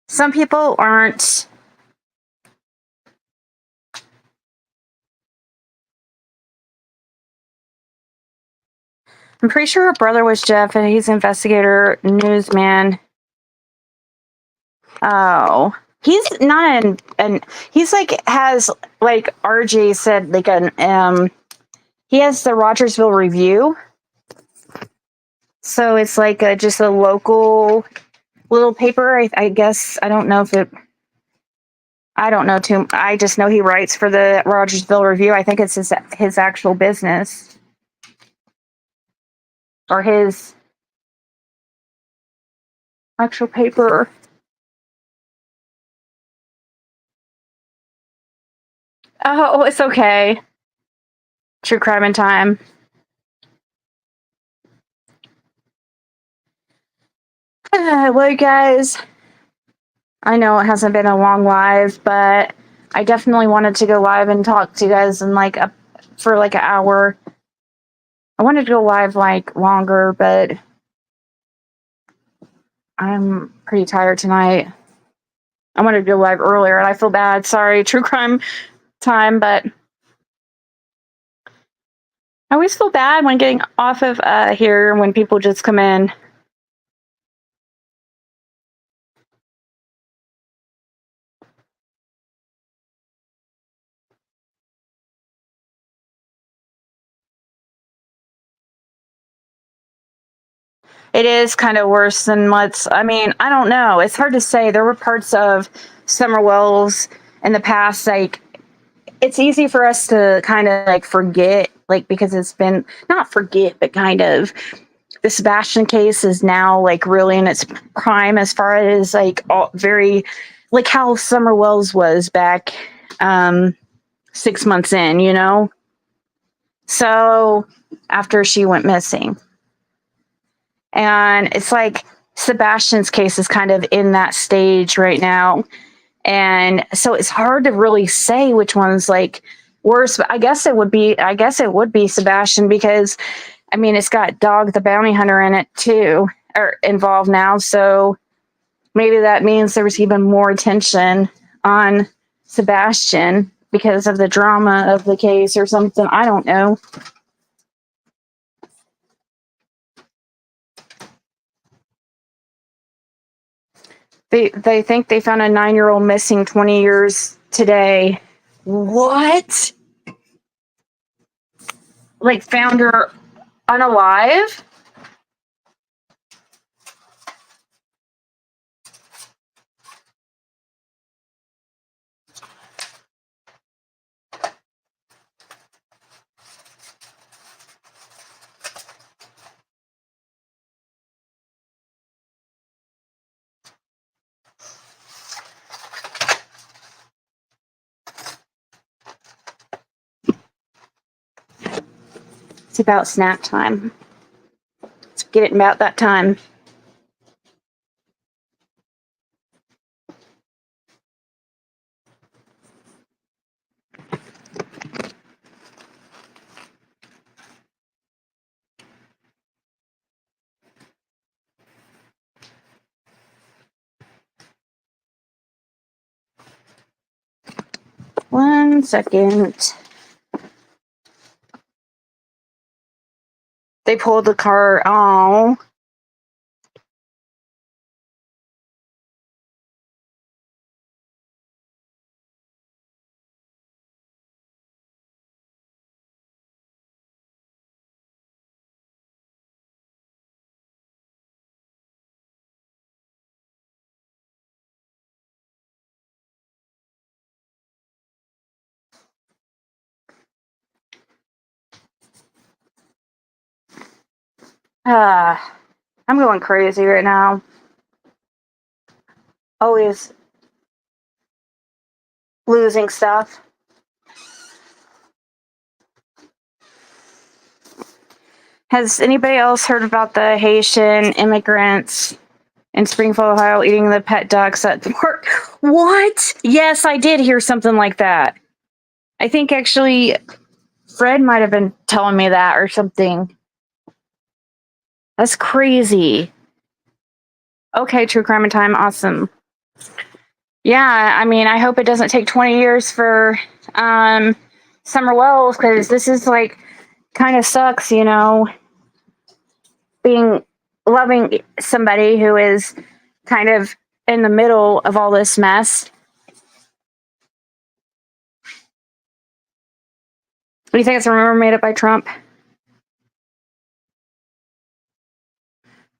Some people aren't. I'm pretty sure her brother was Jeff, and he's investigator, newsman. Oh, he's not an he's like has like RJ said like an he has the Rogersville Review, so it's like just a local little paper. I guess I don't know if it. I don't know too. I just know he writes for the Rogersville Review. I think it's his actual business or his actual paper. Oh, it's okay. True crime in time. Well, you guys, I know it hasn't been a long live, but I definitely wanted to go live and talk to you guys in for like an hour. I wanted to go live like longer, but I'm pretty tired tonight. I wanted to go live earlier, and I feel bad. Sorry, true crime time, but I always feel bad when getting off of here when people just come in. It is kind of worse than I mean, I don't know. It's hard to say. There were parts of Summer Wells in the past, like, it's easy for us to kind of like forget, like, because it's been not forget, but kind of the Sebastian case is now like really in its prime as far as like very like how Summer Wells was back 6 months in, you know? So after she went missing. And it's like Sebastian's case is kind of in that stage right now. And so it's hard to really say which one's like worse. But I guess it would be Sebastian because I mean it's got Dog the Bounty Hunter in it too, or involved now. So maybe that means there was even more attention on Sebastian because of the drama of the case or something. I don't know. They think they found a 9-year-old missing 20 years today. What? Like found her unalive? It's about snack time. Let's get it about that time. One second. They pulled the car. Oh. I'm going crazy right now. Always losing stuff. Has anybody else heard about the Haitian immigrants in Springfield, Ohio, eating the pet ducks at the park? What? Yes, I did hear something like that. I think actually Fred might have been telling me that or something. That's crazy. Okay, true crime and time, awesome. Yeah, I mean, I hope it doesn't take 20 years for Summer Wells, because this is like kind of sucks, you know, being loving somebody who is kind of in the middle of all this mess. Do you think it's a rumor made up by Trump?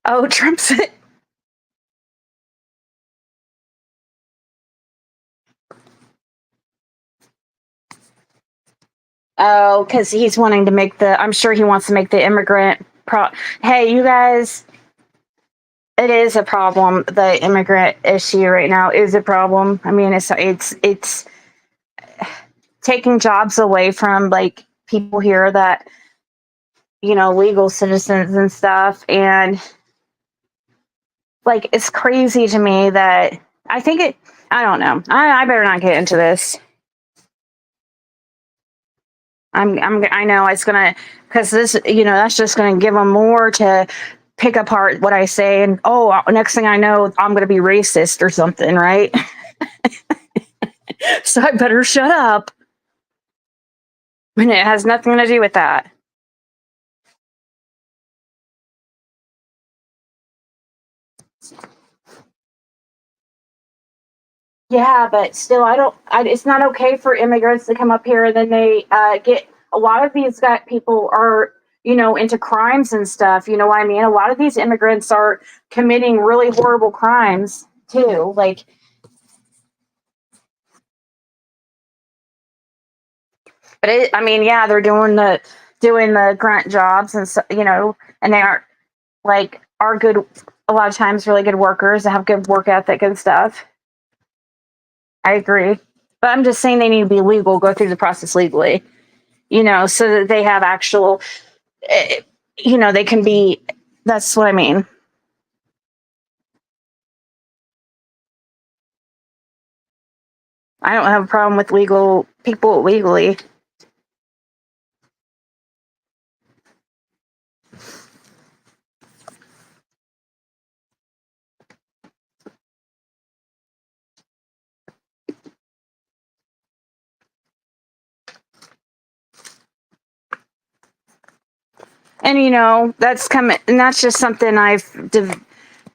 Oh, Trump said. Oh, because he's wanting to make I'm sure he wants to make the immigrant Hey, you guys, it is a problem. The immigrant issue right now is a problem. I mean, it's taking jobs away from like people here that, you know, legal citizens and stuff. And like, it's crazy to me that I don't know. I better not get into this. I know it's gonna, because this, you know, that's just gonna give them more to pick apart what I say, and oh, next thing I know, I'm gonna be racist or something, right? So I better shut up. And it has nothing to do with that. Yeah, but still, it's not okay for immigrants to come up here and then they get. A lot of these people are, you know, into crimes and stuff. You know what I mean? A lot of these immigrants are committing really horrible crimes too. Like, but I mean, yeah, they're doing the grunt jobs and so, you know, and they are good. A lot of times, really good workers that have good work ethic and stuff. I agree, but I'm just saying they need to be legal, go through the process legally, you know, so that they have actual, eh, you know, they can be. That's what I mean. I don't have a problem with legal people legally. And you know, that's coming, and that's just something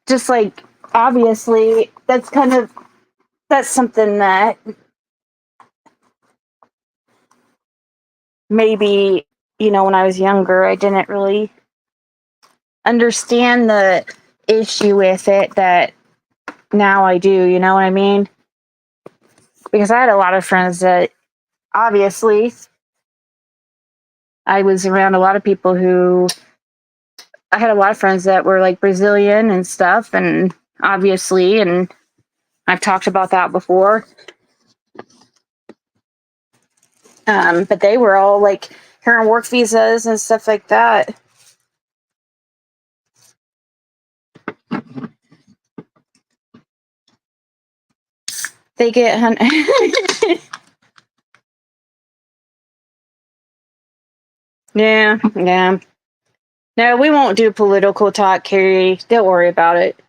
just like, obviously, that's something that maybe, you know, when I was younger, I didn't really understand the issue with it that now I do, you know what I mean? Because I had a lot of friends that, obviously, I was around a lot of people who, I had a lot of friends that were like Brazilian and stuff, and obviously, and I've talked about that before. But they were all like here on work visas and stuff like that. They get yeah, yeah. No, we won't do political talk, Carrie. Don't worry about it.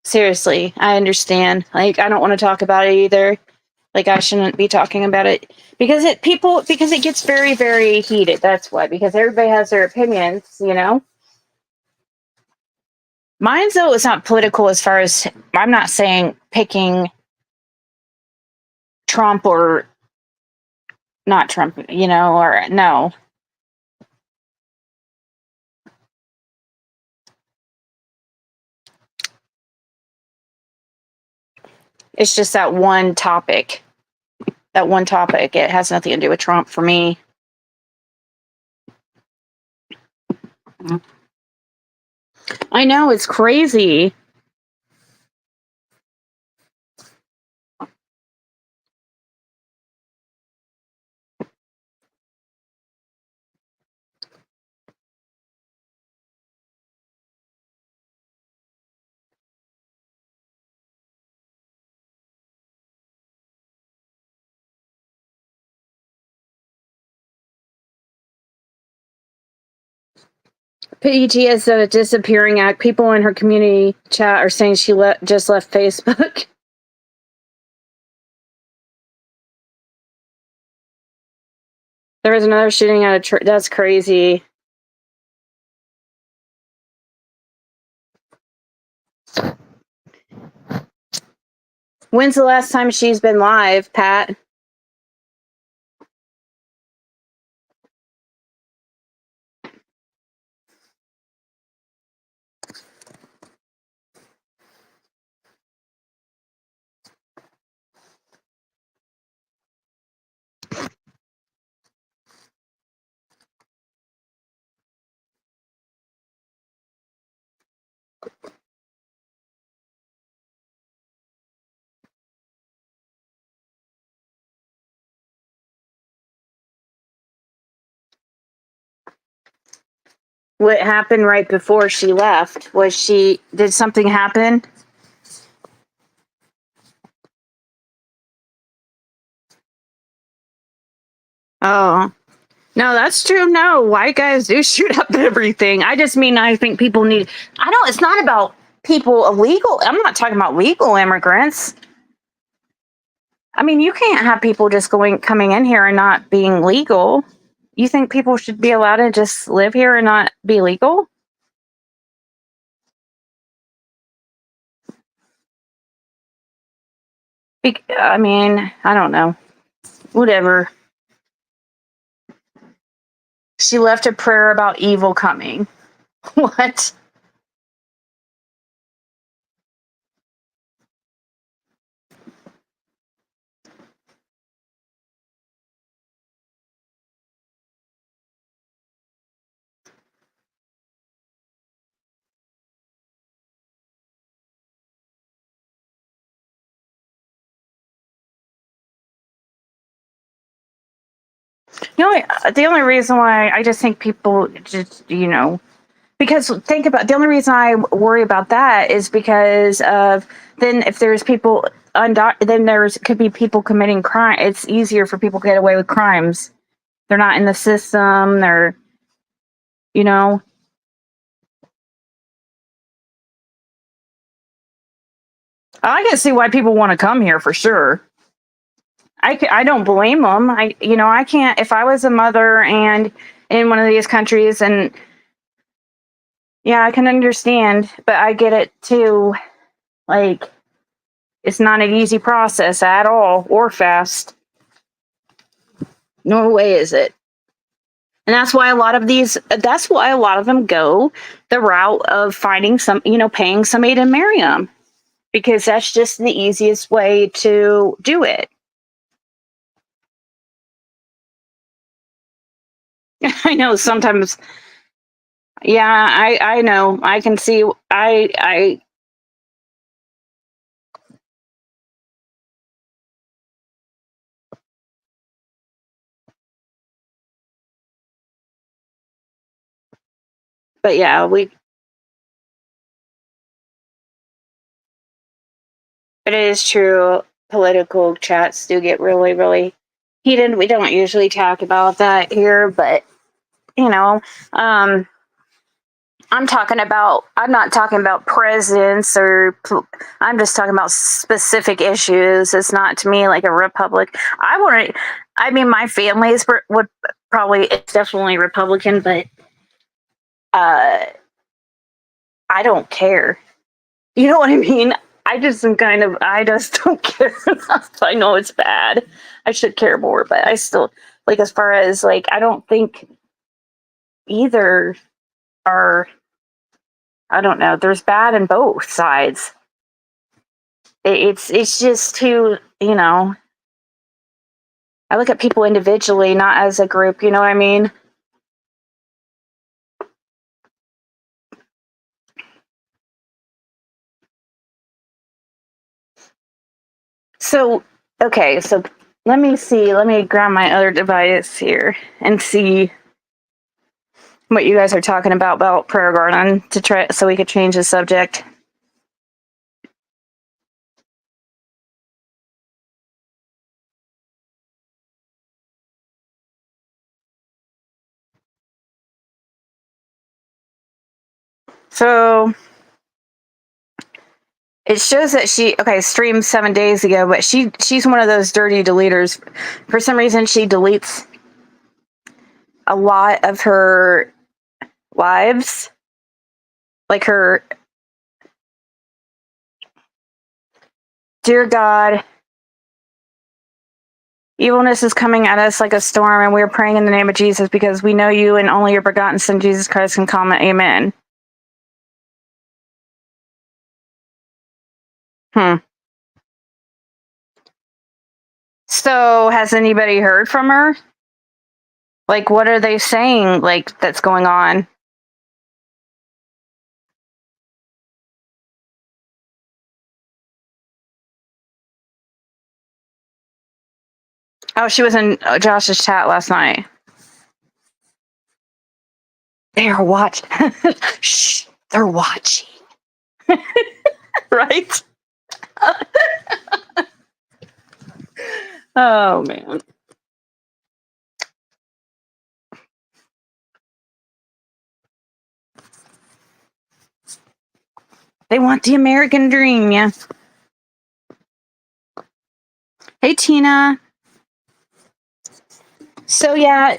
Seriously, I understand. Like, I don't want to talk about it either. Like, I shouldn't be talking about it because it gets very, very heated. That's why, because everybody has their opinions, you know? Mine's, though, is not political as far as, I'm not saying picking Trump or not Trump, you know, or no. It's just that one topic. That one topic. It has nothing to do with Trump for me. I know, it's crazy. PET is a disappearing act. People in her community chat are saying she just left Facebook. There was another shooting at a church. That's crazy. When's the last time she's been live, Pat? What happened right before she left? Did something happen? Oh. No, that's true. No, white guys do shoot up everything. I just mean, I think people need, it's not about people illegal. I'm not talking about legal immigrants. I mean, you can't have people just coming in here and not being legal. You think people should be allowed to just live here and not be legal? I mean, I don't know. Whatever. She left a prayer about evil coming. What? The only reason why I just think people just, because think about, the only reason I worry about that is because of, then if there's people then could be people committing crime. It's easier for people to get away with crimes. They're not in the system. They're, I can see why people want to come here for sure. I don't blame them. I can't, if I was a mother and in one of these countries, and yeah, I can understand, but I get it too. Like, it's not an easy process at all, or fast. No way is it. And that's why a lot of them go the route of finding paying somebody to marry them, because that's just the easiest way to do it. I know sometimes, yeah, I know. I can see, but yeah, it is true. Political chats do get really, really heated. We don't usually talk about that here, but um, I'm not talking about presidents I'm just talking about specific issues. It's not to me like a republic. My family would probably, it's definitely Republican, but uh, I don't care. You know what I mean? I just don't care enough. I know it's bad. I should care more, but I still, like, as far as, like, I don't think either are, I don't know. There's bad in both sides. It's just too, I look at people individually, not as a group. You know what I mean? So, okay, so let me see. Let me grab my other device here and see what you guys are talking about Prayer Garden, to try so we could change the subject. So it shows that she streamed 7 days ago, but she's one of those dirty deleters. For some reason, she deletes a lot of her lives, like her. Dear God, evilness is coming at us like a storm, and we are praying in the name of Jesus because we know you and only your begotten Son, Jesus Christ, can calm it. Amen. So, has anybody heard from her? Like, what are they saying, like, that's going on? Oh, she was in Josh's chat last night. They're watching. Shh, they're watching. Right? Oh, man. They want the American dream, yeah. Hey, Tina. So, yeah,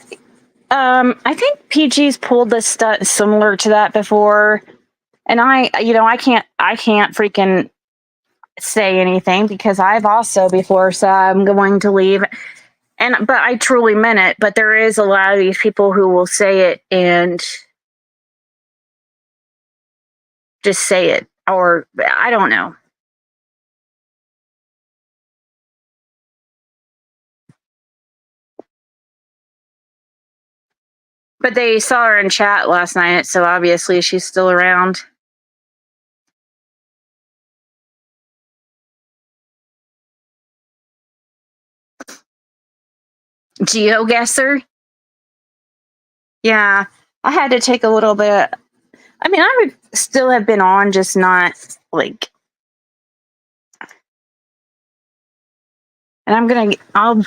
I think PG's pulled this stunt similar to that before. And I can't freaking say anything because I've also before said I'm going to leave. But I truly meant it. But there is a lot of these people who will say it and just say it, or I don't know. But they saw her in chat last night, so obviously she's still around. GeoGuessr? Yeah, I had to take a little bit. I mean, I would still have been on, just not like. And I'll.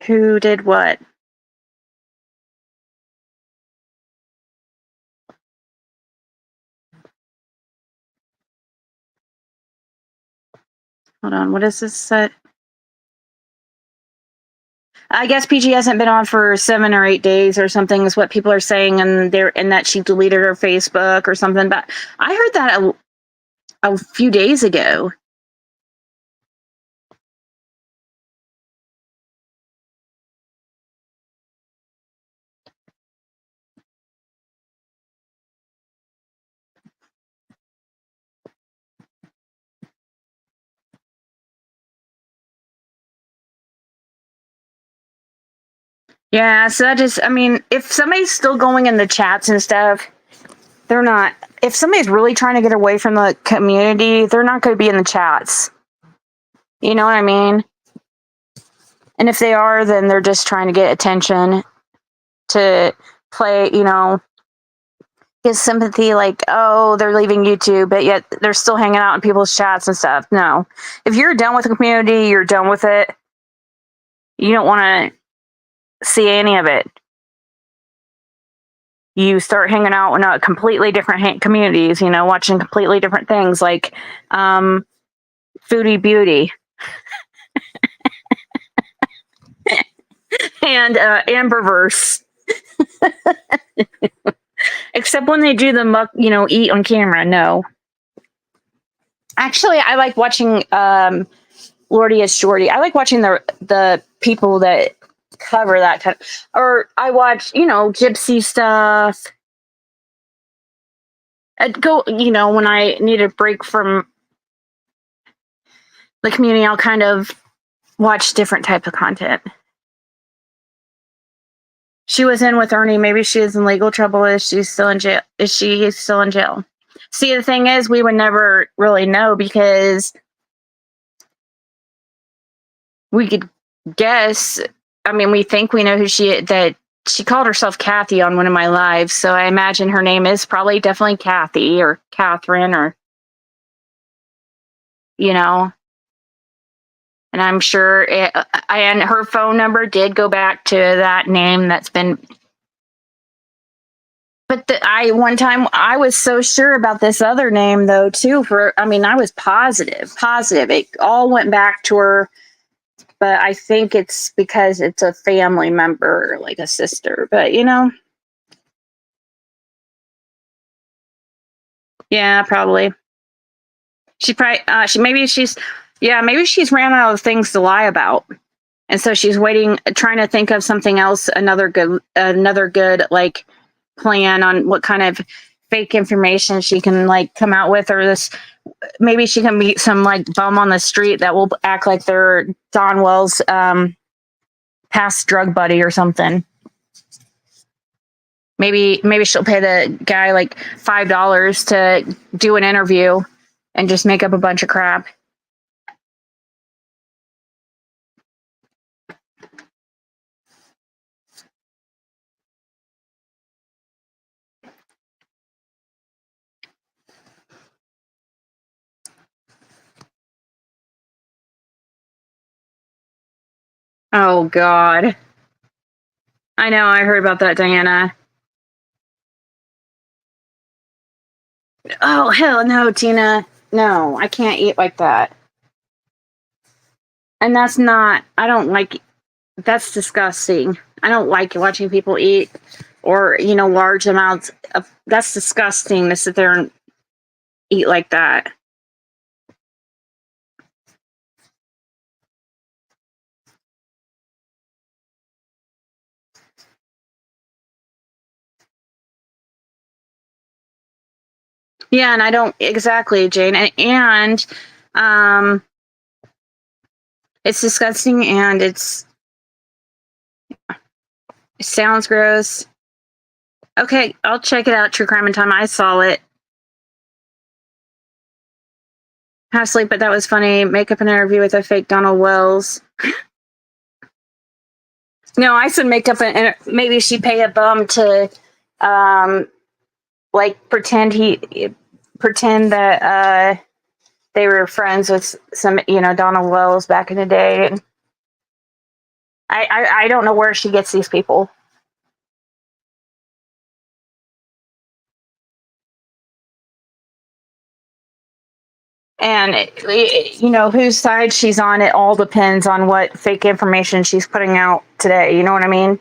Who did what? Hold on, what is this set? I guess PG hasn't been on for 7 or 8 days or something is what people are saying, and that she deleted her Facebook or something. But I heard that a few days ago. Yeah, so if somebody's still going in the chats and stuff, they're not. If somebody's really trying to get away from the community, they're not going to be in the chats. You know what I mean? And if they are, then they're just trying to get attention to play, get sympathy, like, oh, they're leaving YouTube, but yet they're still hanging out in people's chats and stuff. No. If you're done with the community, you're done with it. You don't want to see any of it. You start hanging out in completely different communities, watching completely different things like Foodie Beauty and Amberverse. Except when they do the muck, eat on camera. No. Actually, I like watching Lordy is Shorty. I like watching the people that cover that kind of, or I watch, gypsy stuff. I'd go, when I need a break from the community, I'll kind of watch different type of content. She was in with Ernie. Maybe she is in legal trouble. Is she still in jail? Is she still in jail? See, the thing is, we would never really know because we could guess. I mean, we think we know that she called herself Kathy on one of my lives. So I imagine her name is probably definitely Kathy or Catherine or, and I'm sure and her phone number did go back to that name that's been But one time I was so sure about this other name though too. I was positive. It all went back to her, but I think it's because it's a family member, like a sister. But yeah, probably. She probably maybe she's ran out of things to lie about, and so she's waiting, trying to think of something else, another good like plan on what kind of fake information she can like come out with, or this maybe she can meet some like bum on the street that will act like they're Don Wells past drug buddy or something. Maybe she'll pay the guy like $5 to do an interview and just make up a bunch of crap. Oh God. I know, I heard about that, Diana. Oh hell no, Tina. No, I can't eat like that. And that's not, I don't like, that's disgusting. I don't like watching people eat, or large amounts of, that's disgusting to sit there and eat like that. Yeah, and I don't exactly, Jane. And it's disgusting, and it sounds gross. Okay, I'll check it out. True Crime in Time. I saw it. Half Sleep, but that was funny. Make up an interview with a fake Donald Wells. No, I said make up maybe she pay a bum to like pretend that they were friends with some Donald Wells back in the day. And I don't know where she gets these people. And whose side she's on, it all depends on what fake information she's putting out today, you know what I mean,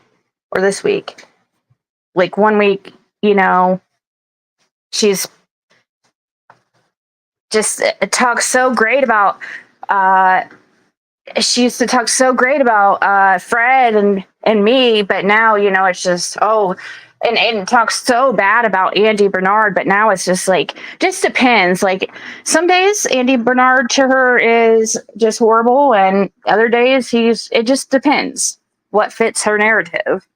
or this week. Like one week, she's just talks so great about she used to talk so great about Fred and me, but now it's just and talks so bad about Andy Bernard, but now it's just like, just depends. Like some days Andy Bernard to her is just horrible, and other days it just depends what fits her narrative.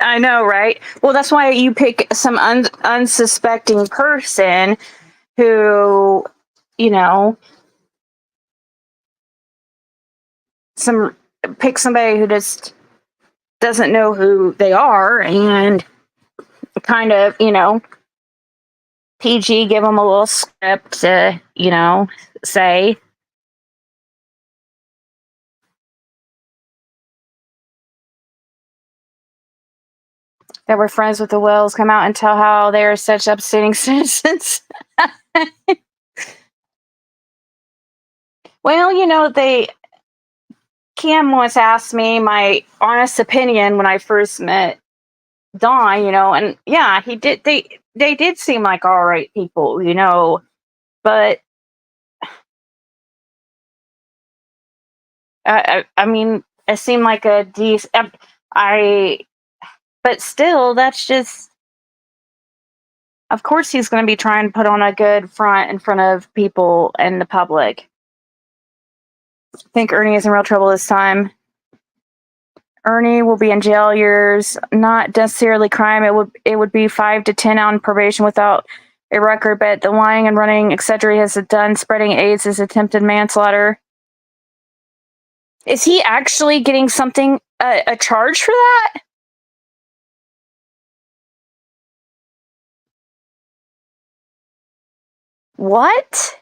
I know, right? Well, that's why you pick some unsuspecting person who, pick somebody who just doesn't know who they are, and kind of, PG, give them a little script to, say. That we're friends with the Wells, come out and tell how they're such upstanding citizens. Well, Cam once asked me my honest opinion when I first met Don, and yeah, he did. They did seem like all right people, but I mean, it seemed like a decent. But still, that's just. Of course, he's going to be trying to put on a good front in front of people and the public. I think Ernie is in real trouble this time. Ernie will be in jail years, not necessarily crime. It would be 5 to 10 on probation without a record, but the lying and running, etc., has done. Spreading AIDS is attempted manslaughter. Is he actually getting something, a charge for that? What?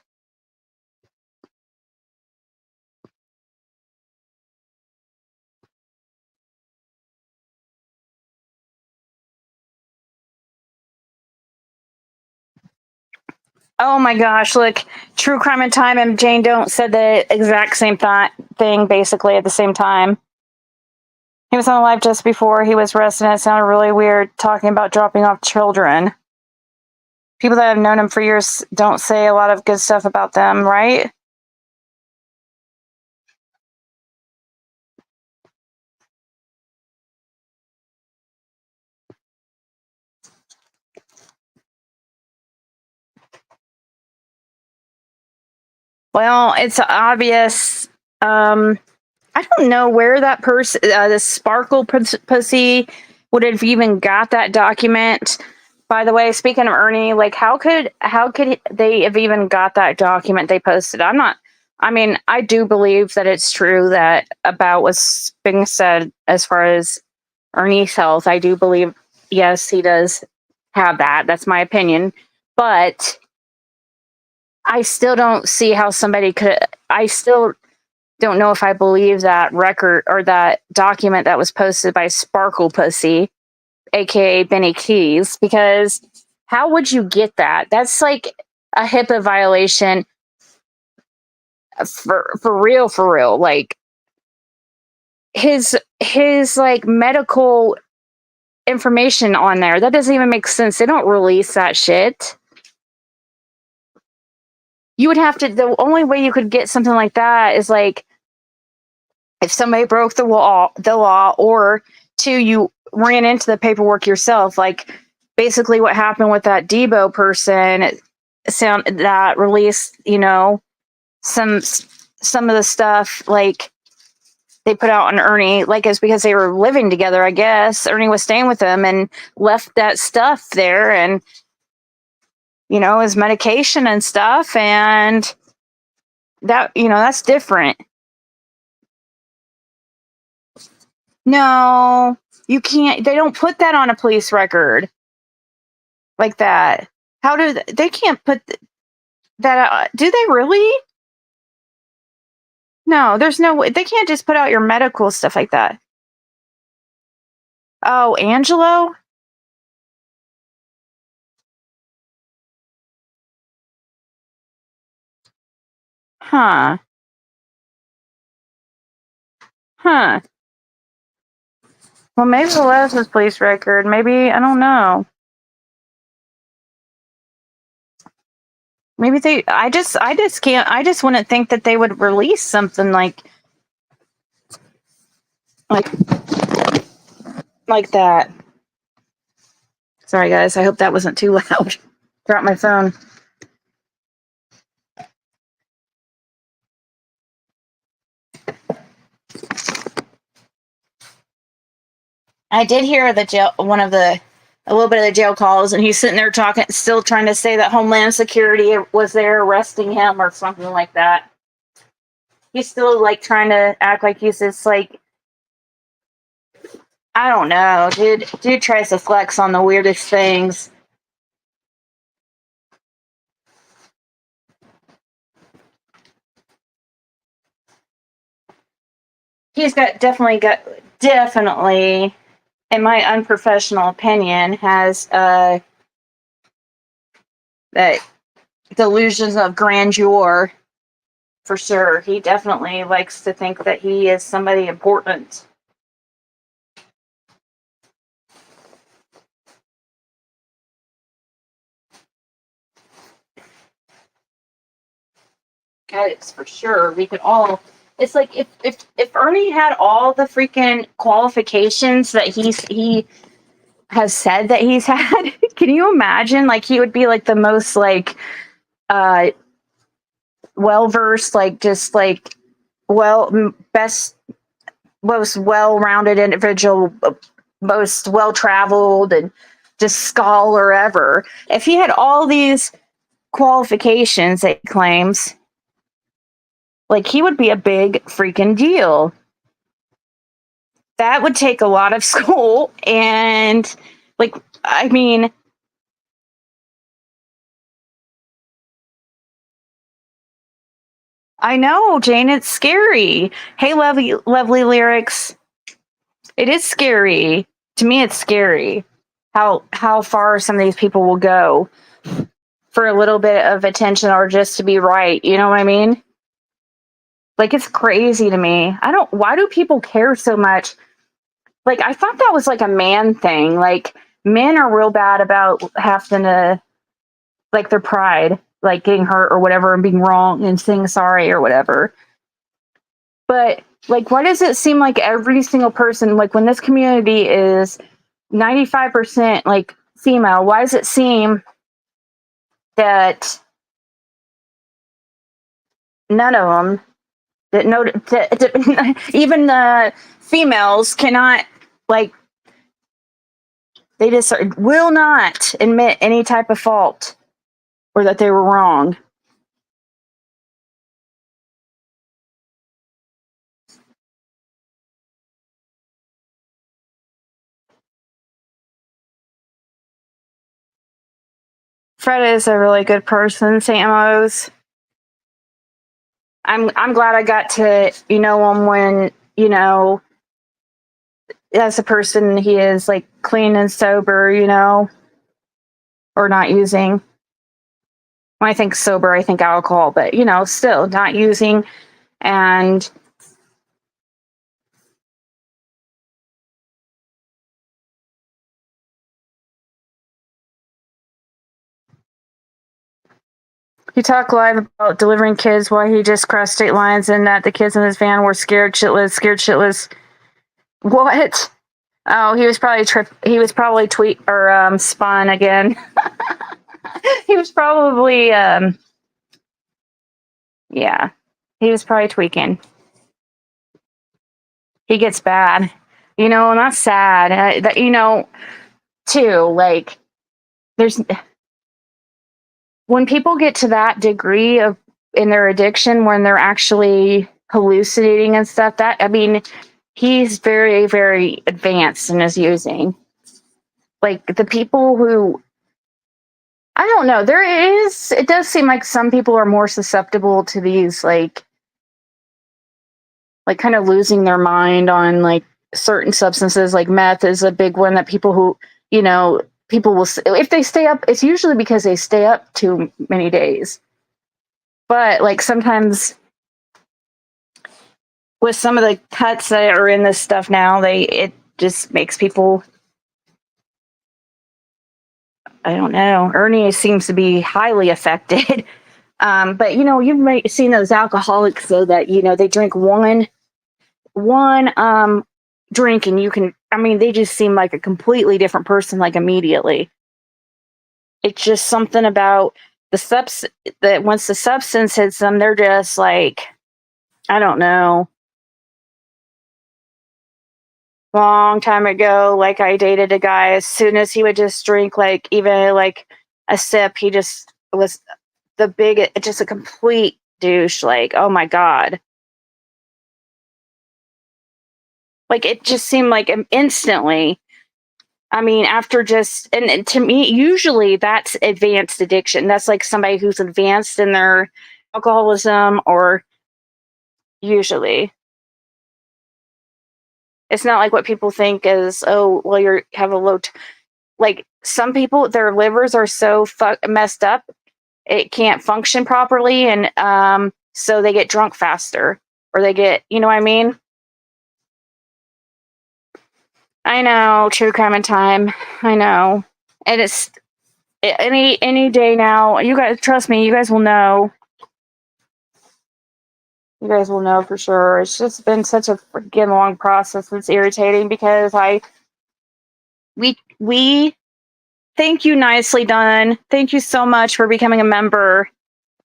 Oh my gosh, look, True Crime and Time and Jane Don't said the exact same thing basically at the same time. He was on live just before he was arrested, and it sounded really weird talking about dropping off children. People that have known him for years don't say a lot of good stuff about them, right? Well, it's obvious. I don't know where that person, the Sparkle pussy, would have even got that document. By the way, speaking of Ernie, like how could they have even got that document they posted? I mean, I do believe that it's true that about what's being said as far as Ernie's health. I do believe, yes, he does have that. That's my opinion. But I still don't see how somebody could. I still don't know if I believe that record or that document that was posted by Sparkle Pussy, aka Benny Keys, because how would you get that? That's like a HIPAA violation for real, for real. Like his like medical information on there. That doesn't even make sense. They don't release that shit. You would have to, the only way you could get something like that is like if somebody broke the law, or two, you ran into the paperwork yourself. Like basically what happened with that Debo person that released, some of the stuff like they put out on Ernie, like it's because they were living together, I guess. Ernie was staying with them and left that stuff there, and his medication and stuff, and that, that's different. No, you can't. They don't put that on a police record like that. How do they can't put that? Do they really? No, there's no way. They can't just put out your medical stuff like that. Oh, Angelo? Huh. Huh. Well, maybe the last his police record. Maybe, I don't know. Maybe I just can't, I just wouldn't think that they would release something like like that. Sorry guys, I hope that wasn't too loud. Dropped my phone. I did hear a little bit of the jail calls, and he's sitting there talking, still trying to say that Homeland Security was there arresting him or something like that. He's still like trying to act like he's this like, I don't know, dude. Dude tries to flex on the weirdest things. He's definitely, in my unprofessional opinion, has that delusions of grandeur. For sure. He definitely likes to think that he is somebody important. It's for sure. We could all. It's like if Ernie had all the freaking qualifications that he has said that he's had, can you imagine? Like he would be like the most like well versed, like just like best, most well rounded individual, most well traveled, and just scholar ever. If he had all these qualifications that he claims, Like, he would be a big freaking deal. That would take a lot of school. And, like, I mean, I know, Jane, it's scary. Hey, lovely, lovely lyrics. It is scary. To me, it's scary how far some of these people will go for a little bit of attention or just to be right. You know what I mean? Like, it's crazy to me. Why do people care so much? Like, I thought that was like a man thing. Like, men are real bad about having to, like, their pride, like getting hurt or whatever and being wrong and saying sorry or whatever. But, like, why does it seem like every single person, like, when this community is 95% like female, why does it seem that none of them, that no, even the females cannot, like, they just will not admit any type of fault or that they were wrong? Fred is a really good person, St. Mo's. I'm glad I got to know him when, as a person he is like clean and sober, or not using. When I think sober, I think alcohol, but still not using. And he talked live about delivering kids while he just crossed state lines and that the kids in his van were scared shitless. What? Oh, he was probably tweet or spun again. He was probably yeah. He was probably tweaking. He gets bad. And that's sad. Too, like, there's when people get to that degree of in their addiction, when they're actually hallucinating and stuff, that, I mean, he's very, very advanced in his using. Like, the people who, I don't know, it does seem like some people are more susceptible to these, like kind of losing their mind on, like, certain substances. Like meth is a big one that people who, people will, if they stay up, it's usually because they stay up too many days. But, like, sometimes with some of the cuts that are in this stuff now, it just makes people, I don't know. Ernie seems to be highly affected. But you've might seen those alcoholics, though, that they drink one drink and they just seem like a completely different person, like, immediately. It's just something about that once the substance hits them, they're just like, I don't know. Long time ago, like, I dated a guy, as soon as he would just drink, like, even like a sip, he just was just a complete douche. Like, oh my God. Like, it just seemed like instantly. I mean, after just, and to me, usually that's advanced addiction. That's like somebody who's advanced in their alcoholism, or usually. It's not like what people think is, oh, well, you have a low, like, some people, their livers are so messed up, it can't function properly. And so they get drunk faster, or they get, you know what I mean? I know, true crime and time. I know. And it's any day now. You guys, trust me, you guys will know. You guys will know for sure. It's just been such a freaking long process. It's irritating because we thank you, nicely done. Thank you so much for becoming a member.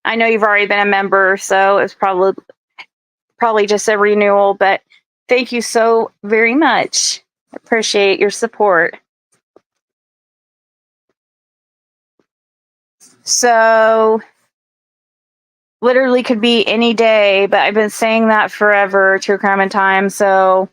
I know you've already been a member, so it's probably just a renewal, but thank you so very much. I appreciate your support. So literally could be any day, but I've been saying that forever, true crime and time. So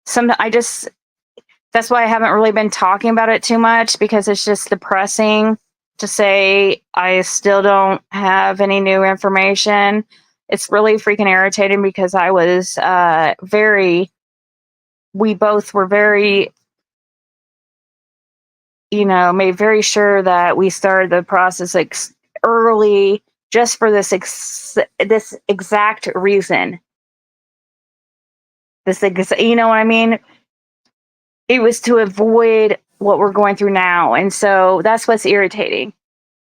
that's why I haven't really been talking about it too much, because it's just depressing to say I still don't have any new information. It's really freaking irritating because I was we both were very, made very sure that we started the process early, just for this exact reason. You know what I mean? It was to avoid what we're going through now, and so that's what's irritating.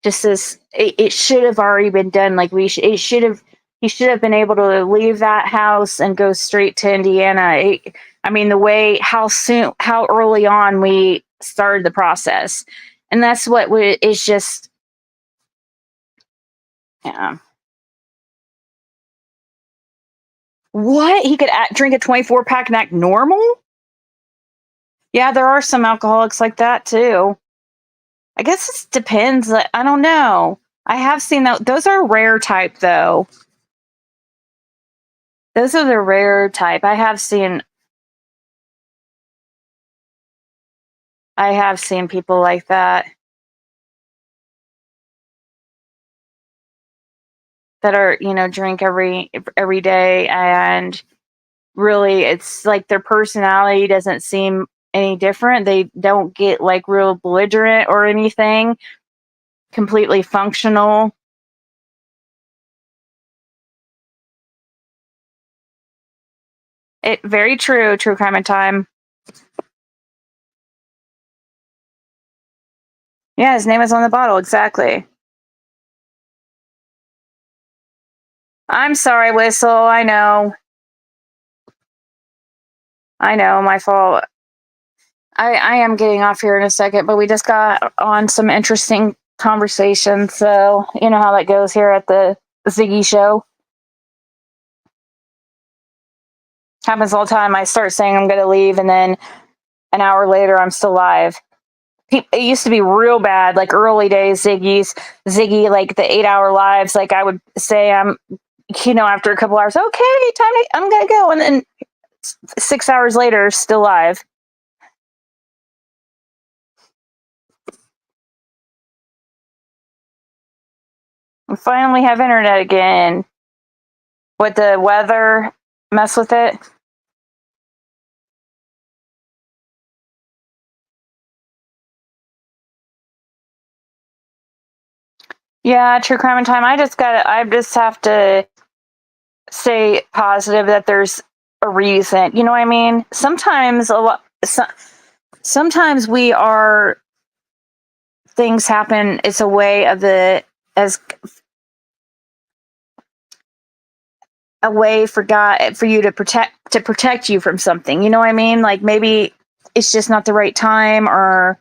Just this, it should have already been done. Like he should have been able to leave that house and go straight to Indiana. How early on we started the process, and that's what is just, yeah. What? He could drink a 24 pack and act normal? Yeah, there are some alcoholics like that too. I guess it depends. I don't know. I have seen that. Those are rare type, though. Those are the rare type. I have seen people like that are, drink every day, and really it's like their personality doesn't seem any different. They don't get like real belligerent or anything. Completely functional. Very true. True crime and time. Yeah, his name is on the bottle. Exactly. I'm sorry, Whistle. I know, my fault. I am getting off here in a second, but we just got on some interesting conversation. So, you know how that goes here at the Ziggy show. Happens all the time. I start saying I'm going to leave, and then an hour later, I'm still live. It used to be real bad, like early days, Ziggy, like the 8-hour lives. Like I would say, I'm, after a couple hours, okay, I'm going to go. And then 6 hours later, still live. We finally have internet again. Would the weather mess with it? Yeah, true crime and time. I just have to stay positive that there's a reason. You know what I mean? Sometimes sometimes things happen. It's a way for God, for you to protect you from something. You know what I mean? Like maybe it's just not the right time, or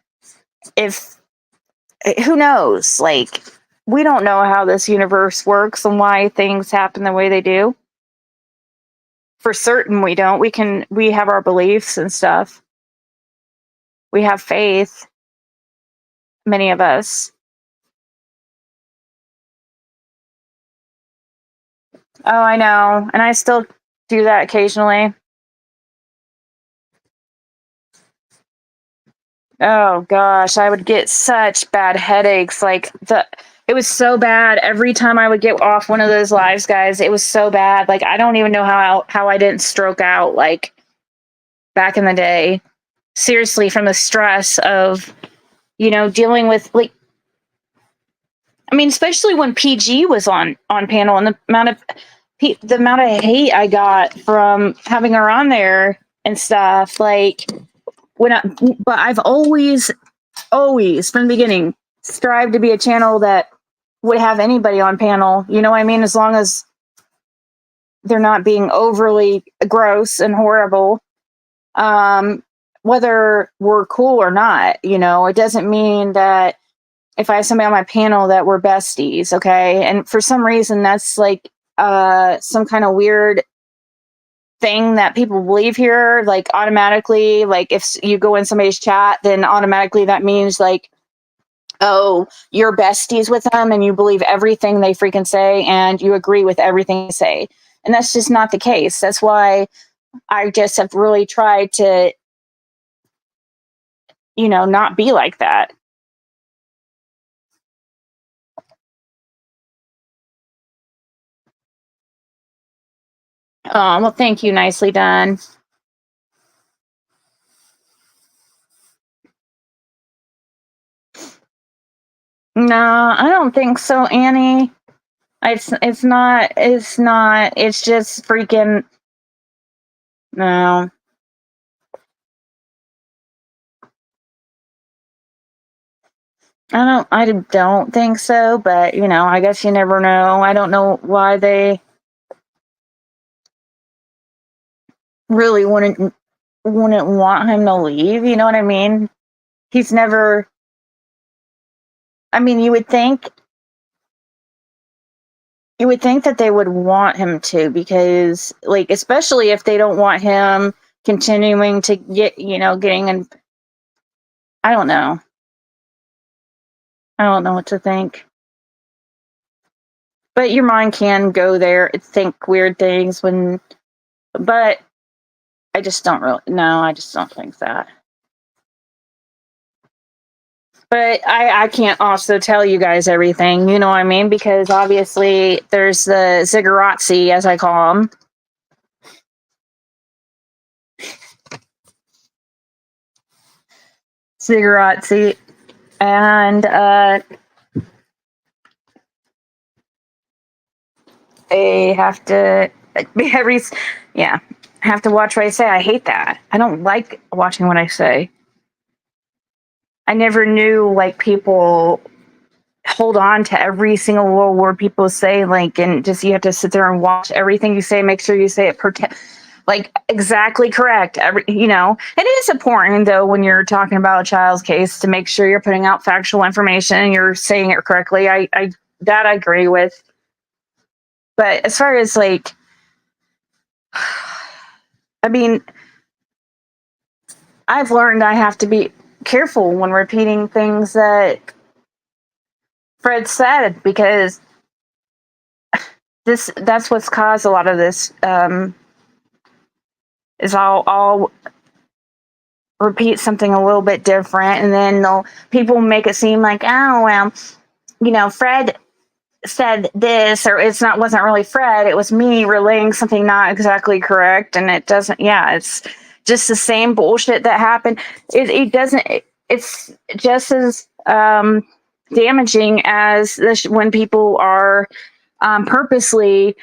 who knows? Like we don't know how this universe works and why things happen the way they do. For certain, we don't. We have our beliefs and stuff. We have faith. Many of us. Oh, I know. And I still do that occasionally. Oh gosh, I would get such bad headaches. It was so bad every time I would get off one of those lives, guys. It was so bad. Like I don't even know how I didn't stroke out like back in the day. Seriously, from the stress of, dealing with especially when PG was on panel, and the amount of hate I got from having her on there and stuff. Like but I've always from the beginning strived to be a channel that would have anybody on panel. You know what I mean? As long as they're not being overly gross and horrible. Whether we're cool or not, it doesn't mean that if I have somebody on my panel that we're besties, okay? And for some reason, that's like some kind of weird thing that people believe here. Like automatically, like if you go in somebody's chat, then automatically that means like oh, you're besties with them and you believe everything they freaking say and you agree with everything they say. And that's just not the case. That's why I just have really tried to, not be like that. Oh, well, thank you. Nicely done. No, I don't think so, Annie. It's not. It's just freaking. No. I don't think so, but I guess you never know. I don't know why they really wouldn't want him to leave. You know what I mean? He's never. I mean, you would think that they would want him to, because, like, especially if they don't want him continuing to getting in. I don't know. I don't know what to think. But your mind can go there, think weird things but I just don't really, no, I just don't think that. But I can't also tell you guys everything, you know what I mean? Because obviously there's the Zigguratsi, as I call them. Zigguratsi. And I have to have to watch what I say. I hate that. I don't like watching what I say. I never knew, like, people hold on to every single little word people say, like, and just you have to sit there and watch everything you say, make sure you say it like exactly correct. It is important, though, when you're talking about a child's case, to make sure you're putting out factual information and you're saying it correctly. I agree with. But as far as, like, I mean, I've learned I have to be careful when repeating things that Fred said, because that's what's caused a lot of this. Is I'll repeat something a little bit different, and then people make it seem like, oh, well, Fred said this, or wasn't really Fred, it was me relaying something not exactly correct, and it doesn't. Yeah, it's just the same bullshit that happened. It doesn't. It's just as damaging as when people are purposely,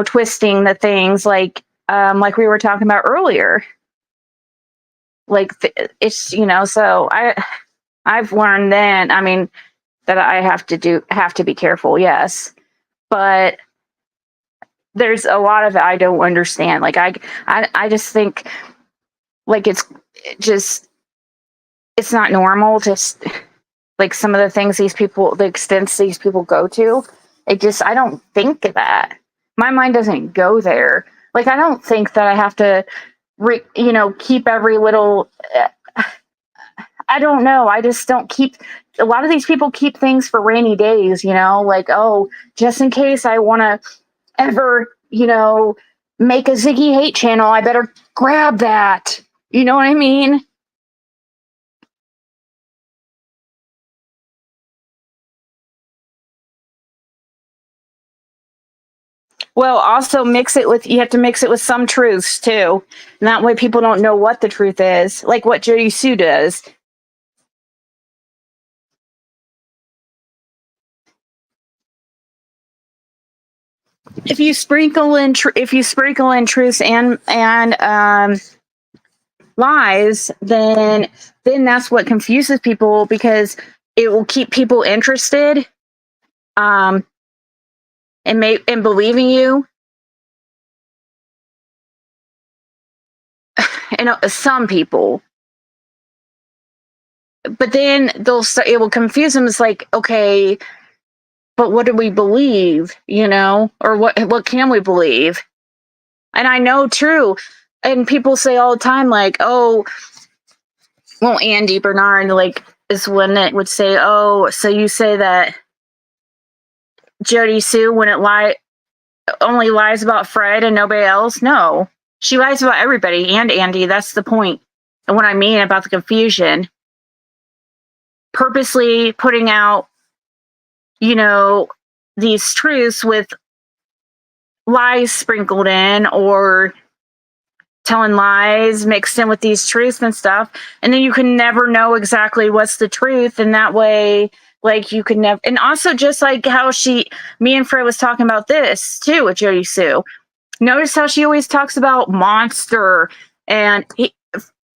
twisting the things, like we were talking about earlier. Like, it's so I've learned then, I mean, that I have to be careful, yes, but there's a lot of it I don't understand. Like, I just think, like, it's not normal. Just like some of the things the extents these people go to, I don't think that. My mind doesn't go there. Like, I don't think that I have to keep every little. I don't know. I just don't keep. A lot of these people keep things for rainy days, like, oh, just in case I want to ever, make a Ziggy hate channel, I better grab that. You know what I mean? Well, also you have to mix it with some truths too. And that way people don't know what the truth is, like what Jody Sue does. If you sprinkle in truths and lies, then that's what confuses people, because it will keep people interested and believing you. And some people, but then it will confuse them. It's like, okay, but what do we believe, or what can we believe? And I know, true, and people say all the time, like, oh, well, Andy Bernard, like, is when it would say, oh, so you say that Jody Sue, when it only lies about Fred and nobody else? No, she lies about everybody and Andy. That's the point. And what I mean about the confusion, purposely putting out, these truths with lies sprinkled in, or telling lies mixed in with these truths and stuff, and then you can never know exactly what's the truth. And that way, like, you could never. And also, just like how me and Fred was talking about this too with Jody Sue. Notice how she always talks about monster, and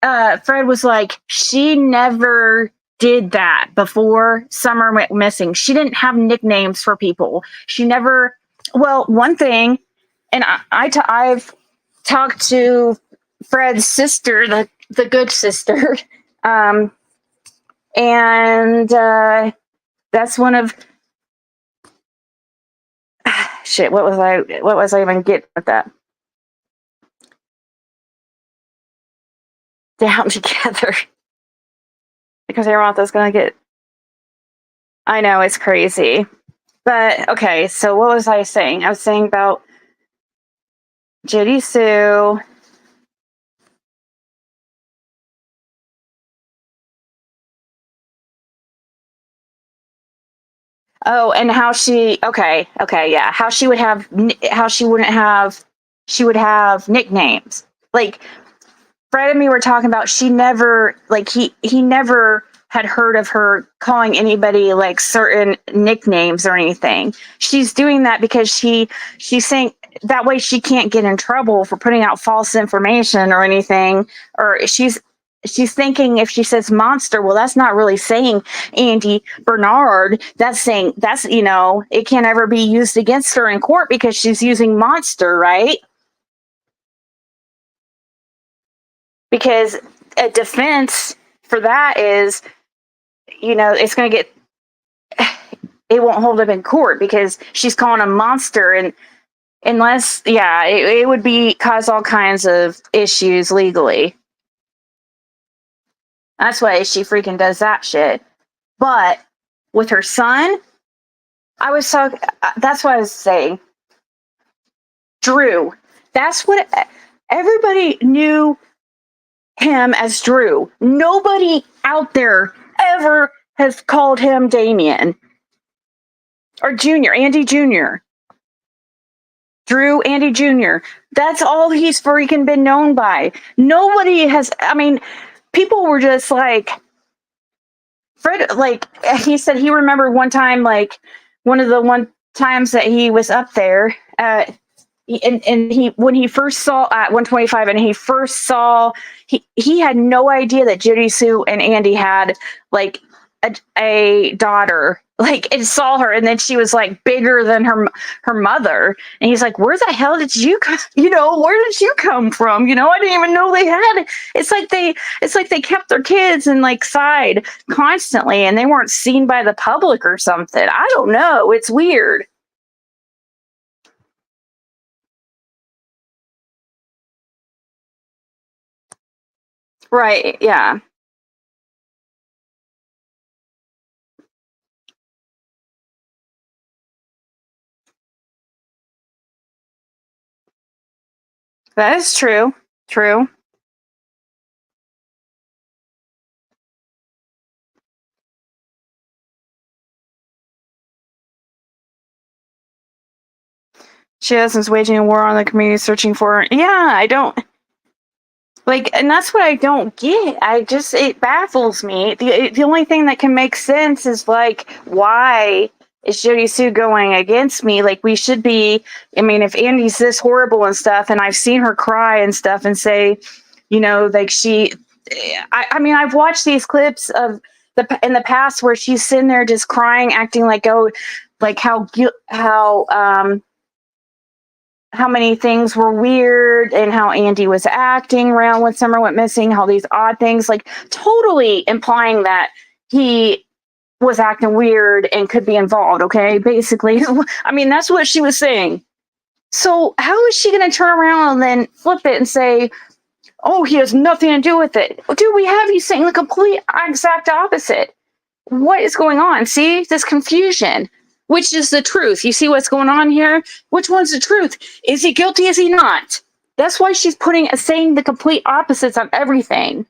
Fred was like, she never did that before Summer went missing. She didn't have nicknames for people. She never. Well, one thing, and I've talked to Fred's sister, the good sister, and that's one of shit. What was I even getting with that? Down together, because Amarantha's gonna get. I know, it's crazy, but okay. So what was I saying? I was saying about Jody Sue. Oh, and how she yeah, how she would have nicknames. Like, Fred and me were talking about, she never, like, he never had heard of her calling anybody like certain nicknames or anything. She's doing that because she's saying that way she can't get in trouble for putting out false information or anything. Or she's thinking, if she says monster, well, that's not really saying Andy Bernard. That's saying, it can't ever be used against her in court because she's using monster, right? Because a defense for that is, it's going to get, it won't hold up in court because she's calling him monster. And unless, it would cause all kinds of issues legally. That's why she freaking does that shit. But with her son, that's what I was saying. Drew. That's what everybody knew him as Drew. Nobody out there ever has called him Damien or Junior, Andy Jr. Drew, Andy Jr. That's all he's freaking been known by. Nobody has, people were just like, Fred, like, he said he remembered one time, like, one of the times that he was up there, and when he first saw at 125, and he had no idea that Jody Sue and Andy had like a daughter, like, and saw her, and then she was like bigger than her mother, and he's like, where the hell did you come, where did you come from? I didn't even know they had. It's like they kept their kids in like side constantly, and they weren't seen by the public or something. I don't know, it's weird. Right, yeah. That is true. True. She is waging a war on the community, searching for her. Yeah, I don't like, and that's what I don't get. It baffles me. The only thing that can make sense is like, why is Jody Sue going against me? Like, we should be. If Andy's this horrible and stuff, and I've seen her cry and stuff, and say, like she. I've watched these clips of in the past where she's sitting there just crying, acting like, oh, like how many things were weird, and how Andy was acting around when Summer went missing, all these odd things, like totally implying that he was acting weird and could be involved. Okay, basically, that's what she was saying. So how is she going to turn around and then flip it and say, oh, he has nothing to do with it? Dude, we have you saying the complete exact opposite. what is going on? See this confusion. Which is the truth? You see what's going on here? Which one's the truth? Is he guilty? Is he not? That's why she's saying the complete opposites on everything.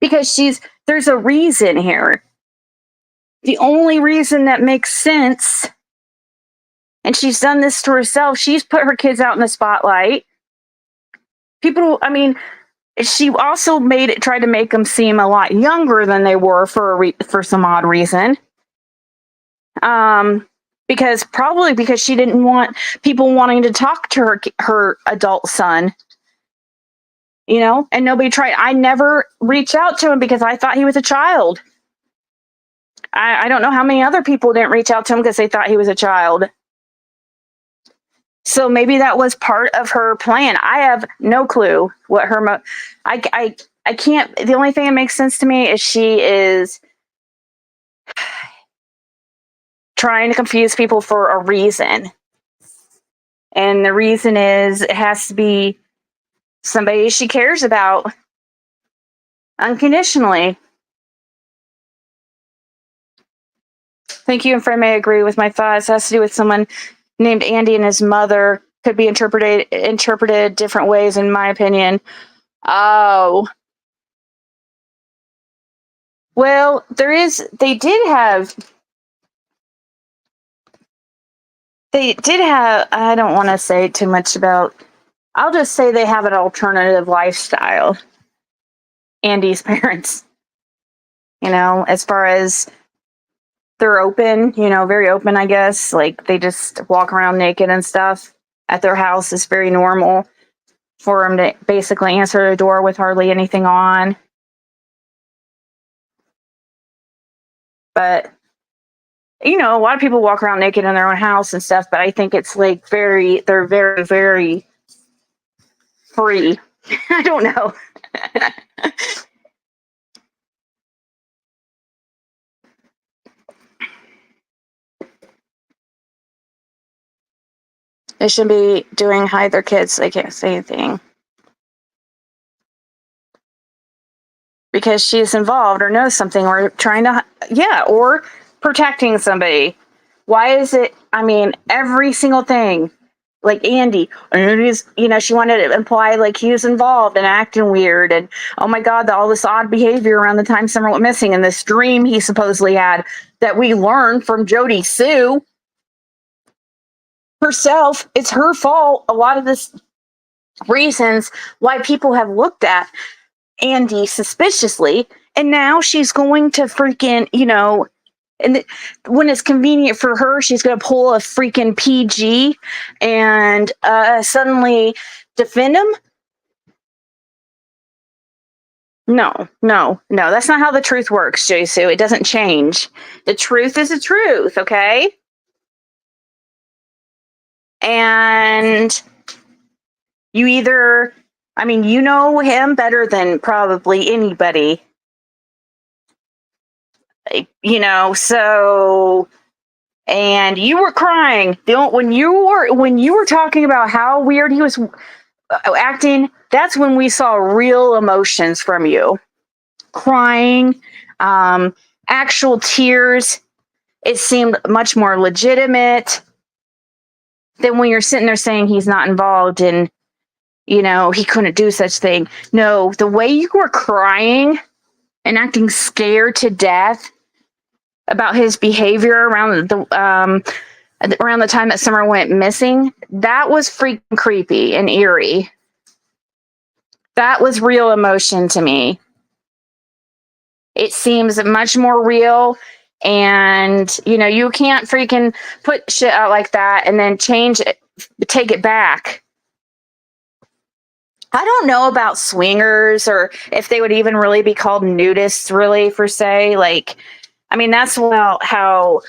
Because there's a reason here. The only reason that makes sense, and she's done this to herself, she's put her kids out in the spotlight. People, I mean, she also tried to make them seem a lot younger than they were for some odd reason. Because she didn't want people wanting to talk to her adult son. You know, and nobody tried. I never reached out to him because I thought he was a child. I don't know how many other people didn't reach out to him because they thought he was a child. So maybe that was part of her plan. I have no clue what her I can't. The only thing that makes sense to me is she is trying to confuse people for a reason. And the reason is it has to be somebody she cares about unconditionally. Thank you, and Fred may agree with my thoughts. It has to do with someone named Andy and his mother. Could be interpreted different ways, in my opinion. Oh. Well, they did have, I don't want to say too much about, I'll just say they have an alternative lifestyle. Andy's parents. You know, as far as they're open, you know, very open, I guess. Like, they just walk around naked and stuff at their house. Is very normal for them to basically answer the door with hardly anything on. But, you know, a lot of people walk around naked in their own house and stuff, but I think it's like they're very, very free. I don't know. They should be doing hide their kids. They can't say anything. Because she's involved or knows something or trying to, or protecting somebody. Why is it, I mean, every single thing, like Andy's, you know, she wanted to imply like he was involved and acting weird. And oh my God, all this odd behavior around the time Summer went missing and this dream he supposedly had that we learned from Jody Sue herself. It's her fault. A lot of this reasons why people have looked at Andy suspiciously, and now she's going to freaking, you know, and when it's convenient for her, she's going to pull a freaking PG and suddenly defend him. No, that's not how the truth works, Jisoo. It doesn't change. The truth is the truth, okay? And you either, I mean, you know him better than probably anybody. You know, so, and you were crying when you were talking about how weird he was acting. That's when we saw real emotions from you. Crying, actual tears. It seemed much more legitimate than when you're sitting there saying he's not involved and, you know, he couldn't do such thing. No, the way you were crying and acting scared to death about his behavior around the time that Summer went missing, that was freaking creepy and eerie. That was real emotion to me. It seems much more real, and you know, you can't freaking put shit out like that and then change it, take it back. I don't know about swingers or if they would even really be called nudists, really, per se. Like, I mean, that's how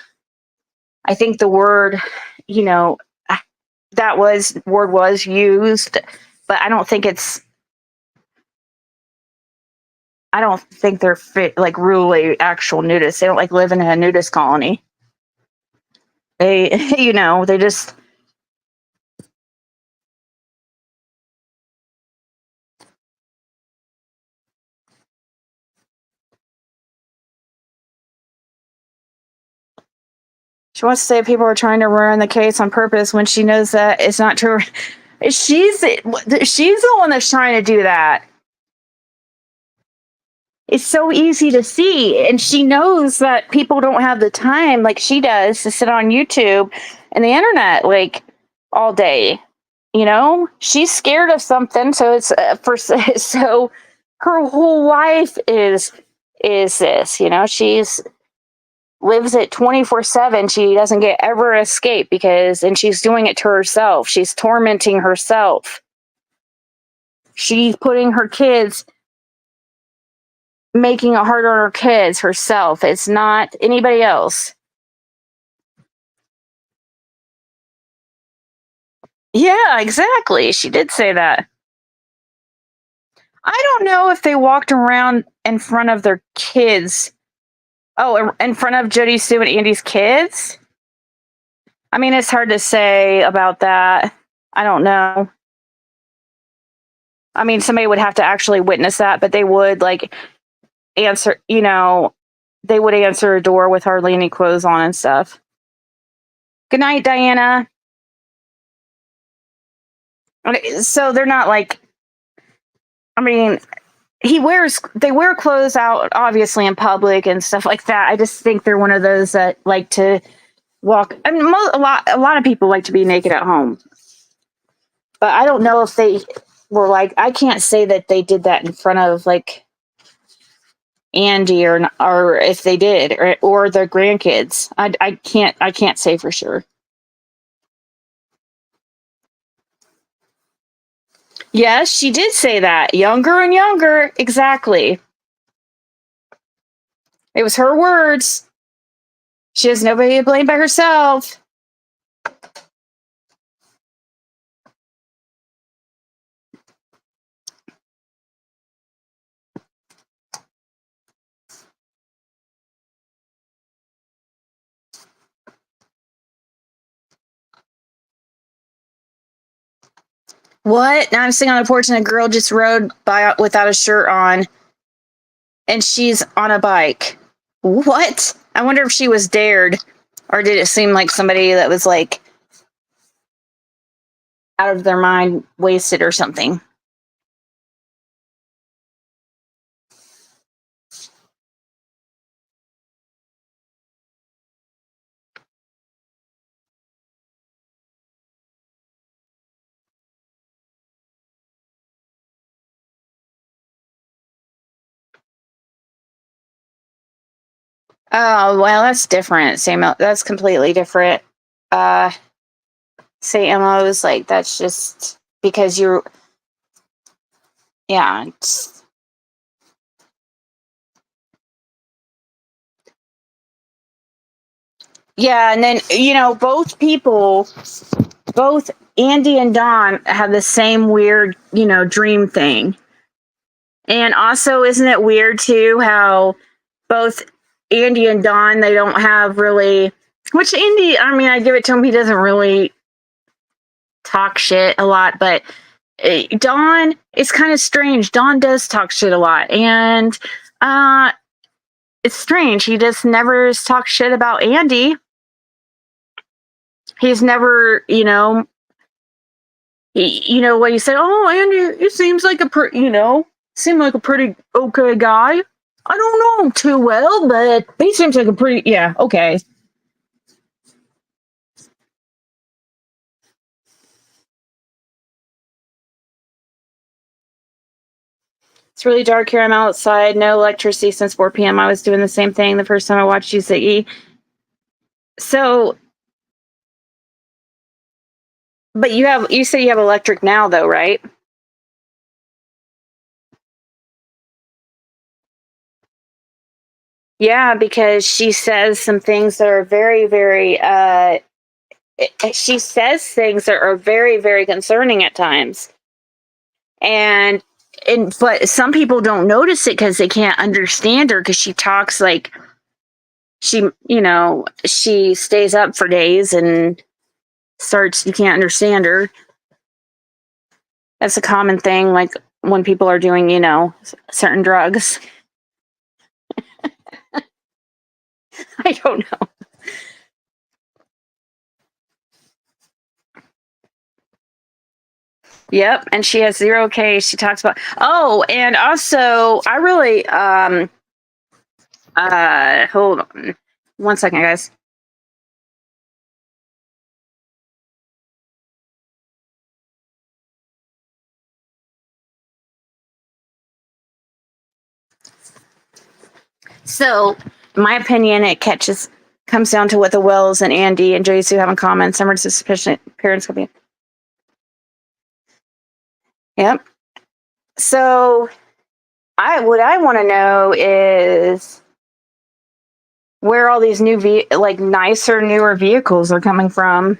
I think the word, you know, that word was used, but I don't think they're like really actual nudists. They don't like live in a nudist colony. They, you know, they just, She wants to say people are trying to ruin the case on purpose when she knows that it's not true. She's the one that's trying to do that. It's so easy to see, and she knows that people don't have the time like she does to sit on YouTube and the internet like all day. You know, she's scared of something, so it's so her whole life is this. You know, she's lives it 24/7. She doesn't get ever escape and she's doing it to herself. She's tormenting herself. She's putting her kids, making it hard on her kids herself. It's not anybody else. Yeah, exactly. She did say that. I don't know if they walked around in front of their kids. Oh, in front of Jody, Sue, and Andy's kids? I mean, it's hard to say about that. I don't know. I mean, somebody would have to actually witness that, but they would like answer, they would answer a door with hardly any clothes on and stuff. Good night, Diana. Okay, so they're not like, I mean, they wear clothes out obviously in public and stuff like that. I just think they're one of those that like to walk. I mean, a lot of people like to be naked at home, but I don't know if they were like, I can't say that they did that in front of like Andy or if they did or their grandkids. I can't say for sure. Yes, she did say that. Younger and younger. Exactly. It was her words. She has nobody to blame but herself. What? Now I'm sitting on the porch and a girl just rode by without a shirt on. And she's on a bike. What? I wonder if she was dared. Or did it seem like somebody that was like out of their mind, wasted or something? Oh, well, that's different. That's completely different. Say MOs, like, that's just because you're, yeah. Yeah, and then, both Andy and Don have the same weird, dream thing. And also, isn't it weird, too, how both Andy and Don, they don't have really, which Andy, I mean, I give it to him, he doesn't really talk shit a lot, but Don, it's kind of strange. Don does talk shit a lot, and it's strange. He just never talks shit about Andy. He's never, what he said. Oh, Andy, it seems like seemed like a pretty okay guy. I don't know him too well, but he seems like a pretty, yeah, okay. It's really dark here. I'm outside. No electricity since 4 p.m. I was doing the same thing the first time I watched you, Ziggy. So, but you say you have electric now, though, right? Yeah, because she says some things that are very, very, she says things that are very, very concerning at times. But some people don't notice it because they can't understand her because she talks like she stays up for days and you can't understand her. That's a common thing, like when people are doing, certain drugs. I don't know. Yep, and she has 0K. She talks about. Oh, and also, I really hold on 1 second, guys. So, in my opinion, it comes down to what the Wells and Andy and Jay Sue have in common. Some are suspicious parents could be. Yep. So, what I want to know is where all these new nicer, newer vehicles are coming from.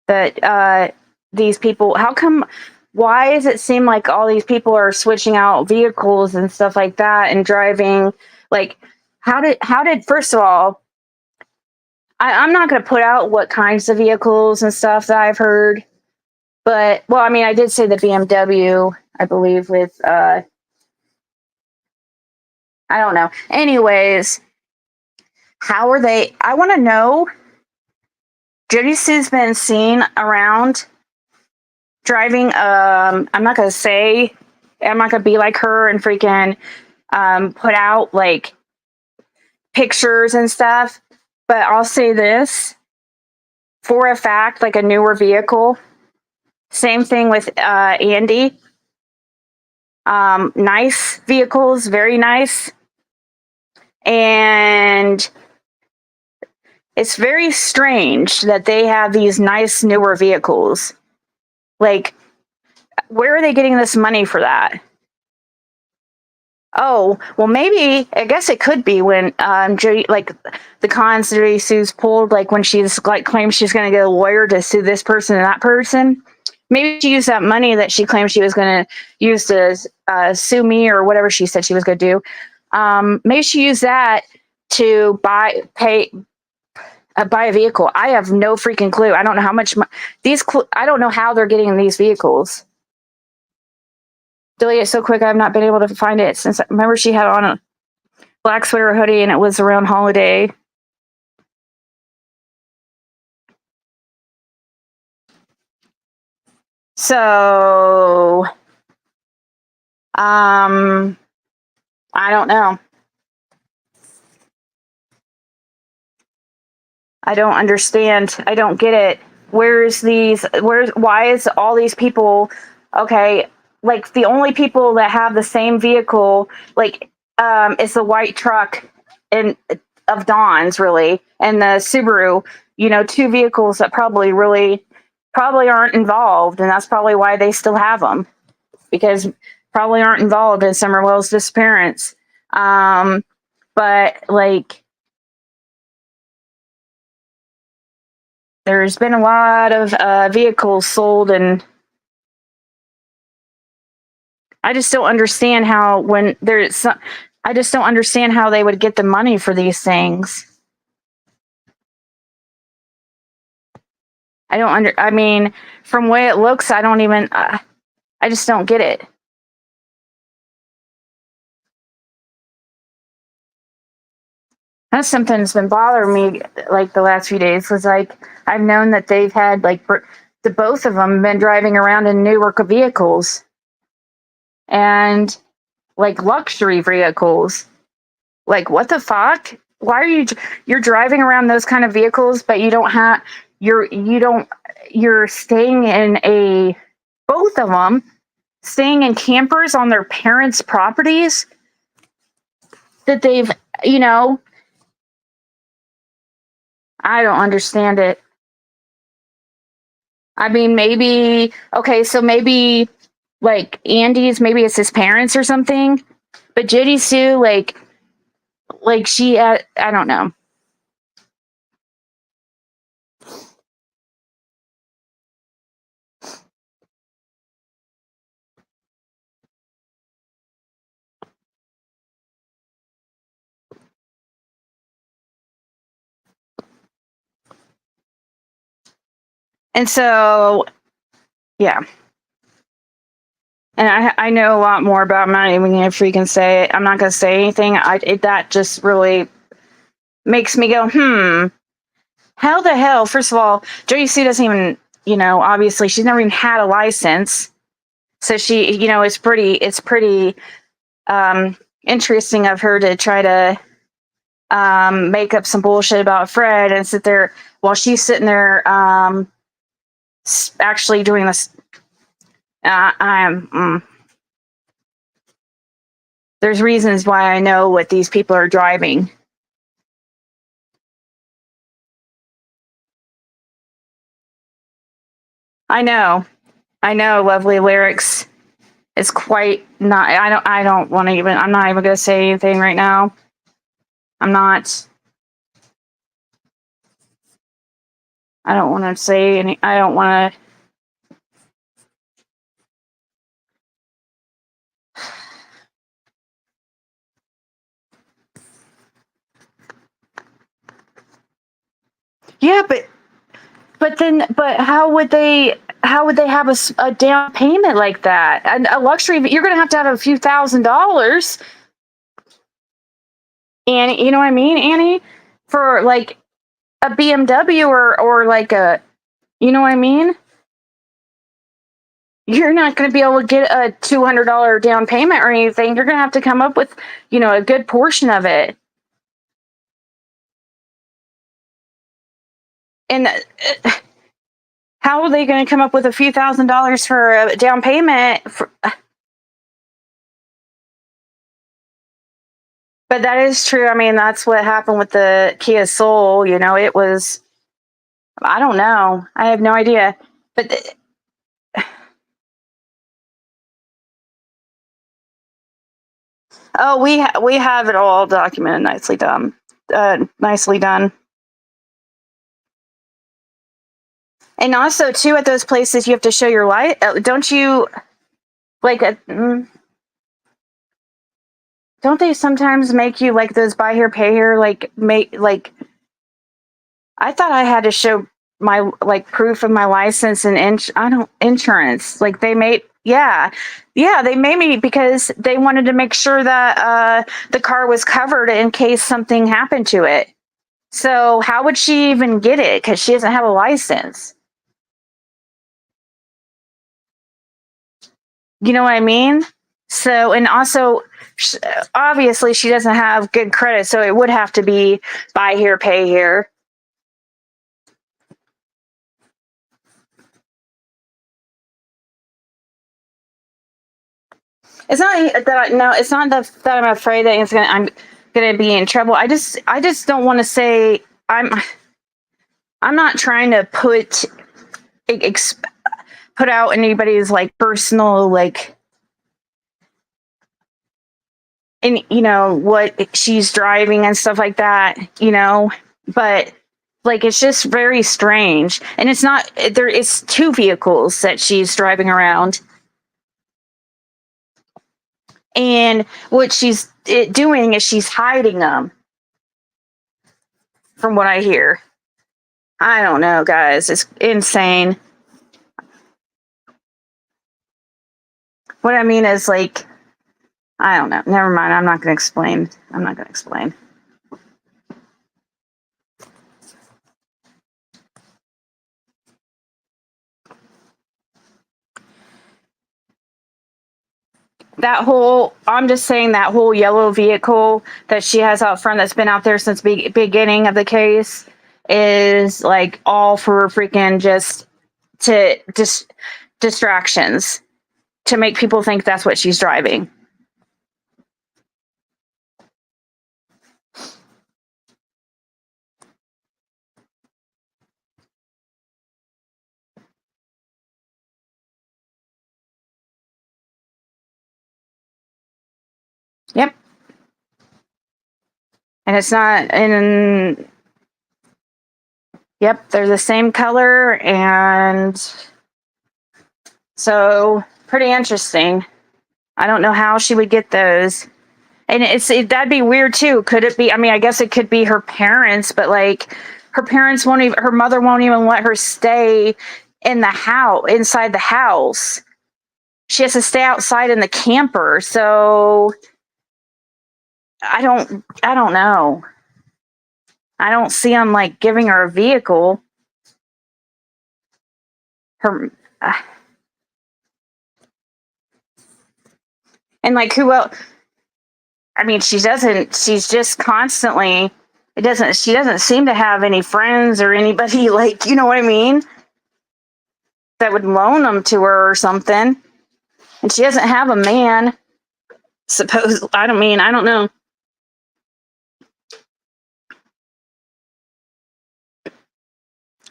That these people, how come? Why does it seem like all these people are switching out vehicles and stuff like that and driving? Like, how did first of all, I'm not going to put out what kinds of vehicles and stuff that I've heard, but well, I mean, I did say the BMW, I believe, with I don't know. Anyways, how are they? I want to know. Jody Sue's been seen around driving. I'm not going to say. I'm not going to be like her and freaking put out like pictures and stuff. But I'll say this for a fact, like a newer vehicle. Same thing with Andy. Nice vehicles, very nice. And it's very strange that they have these nice newer vehicles. Like, where are they getting this money for that? Oh, well, maybe, I guess it could be when Jody, like the cons Jody Sue's pulled, like when she's like claims she's going to get a lawyer to sue this person and that person. Maybe she used that money that she claimed she was going to use to sue me or whatever she said she was going to do. Maybe she used that to buy a vehicle. I have no freaking clue. I don't know how much I don't know how they're getting these vehicles. Delete it so quick. I've not been able to find it since. Remember, she had on a black sweater hoodie, and it was around holiday. So, I don't know. I don't understand. I don't get it. Why is all these people, okay, like the only people that have the same vehicle, like, is the white truck of Dawn's, really, and the Subaru, two vehicles that probably aren't involved, and that's probably why they still have them, because probably aren't involved in Summerwell's disappearance. But like, there's been a lot of vehicles sold, and I just don't understand how I just don't understand how they would get the money for these things. I mean, from the way it looks, I don't even, I just don't get it. That's something that's been bothering me like the last few days. Was like, I've known that they've had like the both of them been driving around in newer vehicles and like luxury vehicles. Like, what the fuck? Why are you're driving around those kind of vehicles, but you don't have you're staying in both of them staying in campers on their parents' properties that they've, I don't understand it. I mean, maybe, okay, so maybe like Andy's, maybe it's his parents or something, but Judy Sue, like she, I don't know. And so, yeah. And I know a lot more about. I'm not even gonna freaking say it. I'm not gonna say anything. That just really makes me go, how the hell? First of all, Jody Sue doesn't even obviously she's never even had a license. So she, it's pretty interesting of her to try to make up some bullshit about Fred and sit there while she's sitting there actually doing this. There's reasons why I know what these people are driving. I know, lovely lyrics. It's quite not. I don't want to even. I'm not even going to say anything right now. I'm not. I don't want to say any. I don't want to. Yeah, but how would they have a down payment like that? And a luxury, you're going to have a few $1,000s. And you know what I mean, Annie? For like a BMW or like a, you know what I mean? You're not going to be able to get a $200 down payment or anything. You're going to have to come up with, a good portion of it. And how are they going to come up with a few $1,000s for a down payment? But that is true. I mean, that's what happened with the Kia Soul. It was, I don't know. I have no idea. But oh, we have it all documented, nicely done. Nicely done. And also, too, at those places, you have to show your light. Don't you? Like, don't they sometimes make you like those buy here, pay here? I thought I had to show my proof of my license and insurance. Like they made, yeah, they made me because they wanted to make sure that the car was covered in case something happened to it. So how would she even get it? Because she doesn't have a license. You know what I mean? So, and also, obviously, she doesn't have good credit, so it would have to be buy here, pay here. It's not that it's not that I'm afraid that I'm gonna be in trouble. I just don't want to say I'm not trying to put out anybody's personal in what she's driving and stuff like that, but it's just very strange. And it's not there. It's two vehicles that she's driving around. And what she's doing is she's hiding them, from what I hear. I don't know, guys. It's insane. What I mean is, I don't know. Never mind. I'm not going to explain. I'm just saying that whole yellow vehicle that she has out front that's been out there since beginning of the case is all for freaking distractions to make people think that's what she's driving. Yep. And it's not in. Yep, they're the same color, and so pretty interesting. I don't know how she would get those. And that'd be weird too. Could it be? I mean, I guess it could be her parents, but her parents won't even. Her mother won't even let her stay in the house, inside the house. She has to stay outside in the camper. So I don't know. I don't see them giving her a vehicle. her, and like who else? I mean, she's just constantly, she doesn't seem to have any friends or anybody, like, you know what I mean? That would loan them to her or something. And she doesn't have a man. I don't know.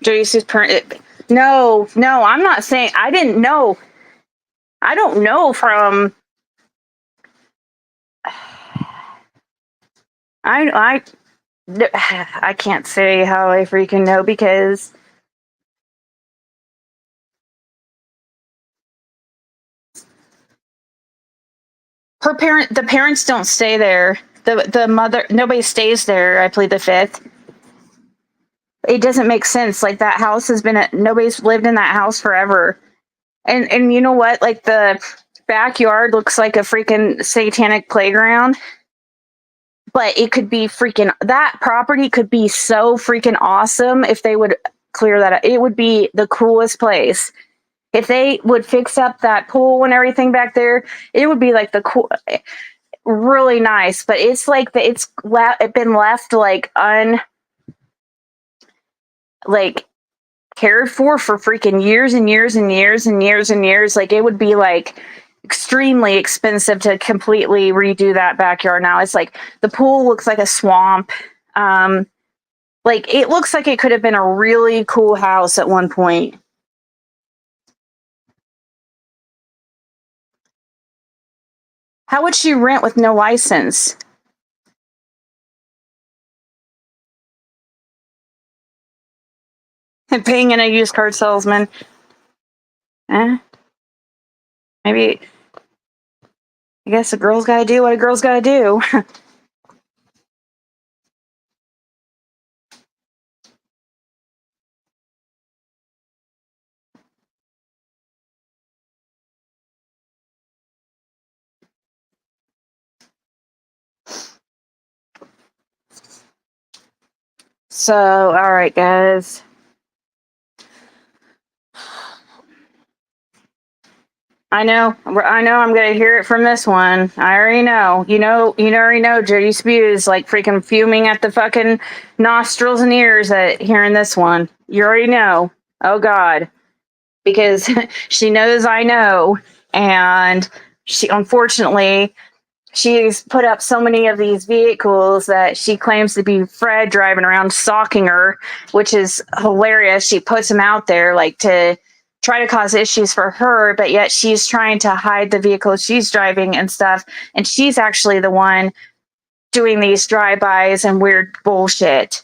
Joyce's parent. No, I'm not saying, I didn't know. I don't know from, I can't say how I freaking know because the parents don't stay there. The mother, nobody stays there. I plead the fifth. It doesn't make sense. Like that house has been, nobody's lived in that house forever. And you know what? Like the backyard looks like a freaking satanic playground. But it could be that property could be so freaking awesome if they would clear that up. It would be the coolest place. If they would fix up that pool and everything back there, it would be like really nice. But it's like it's been left like cared for freaking years and years and years and years and years. Like it would be like extremely expensive to completely redo that backyard now. It's like the pool looks like a swamp. Like it looks like it could have been a really cool house at one point. How would she rent with no license? And paying in a used car salesman. Maybe. I guess a girl's gotta do what a girl's gotta do. So, all right, guys. I know I'm going to hear it from this one. I already know. You already know Jody Spews like freaking fuming at the fucking nostrils and ears at hearing this one. You already know. Oh, God. Because she knows I know. And she, unfortunately, she's put up so many of these vehicles that she claims to be Fred driving around stalking her, which is hilarious. She puts them out there like to try to cause issues for her, but yet she's trying to hide the vehicle she's driving and stuff. And she's actually the one doing these drive-bys and weird bullshit.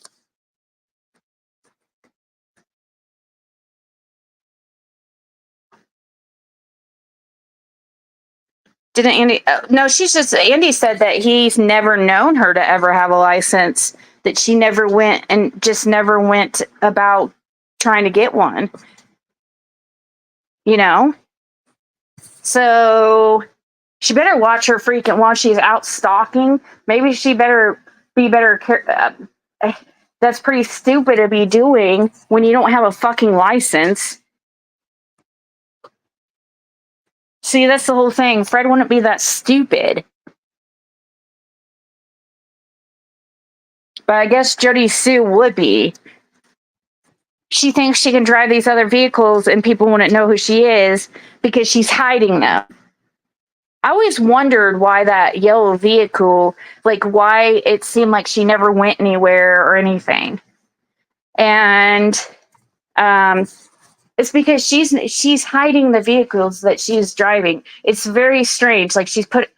Didn't Andy? No, Andy said that he's never known her to ever have a license, that she never went about trying to get one. You know? So she better watch her freaking while she's out stalking. Maybe she better be better. That's pretty stupid to be doing when you don't have a fucking license. See, that's the whole thing. Fred wouldn't be that stupid. But I guess Jody Sue would be. She thinks she can drive these other vehicles and people wouldn't know who she is because she's hiding them. I always wondered why that yellow vehicle, like why it seemed like she never went anywhere or anything. And it's because she's hiding the vehicles that she's driving. It's very strange. Like she's put.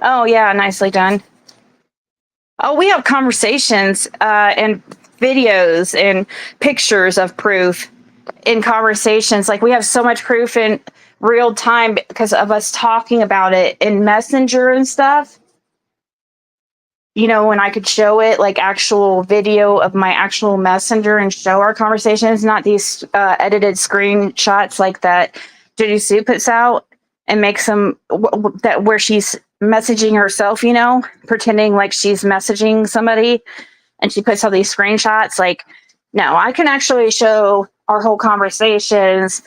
Oh yeah, nicely done. Oh, we have conversations and videos and pictures of proof in conversations. Like we have so much proof in real time because of us talking about it in Messenger and stuff. You know, when I could show it like actual video of my actual Messenger and show our conversations, not these edited screenshots like that Judy Sue puts out and makes them that where she's messaging herself, pretending like she's messaging somebody, and she puts all these screenshots. Like, no, I can actually show our whole conversations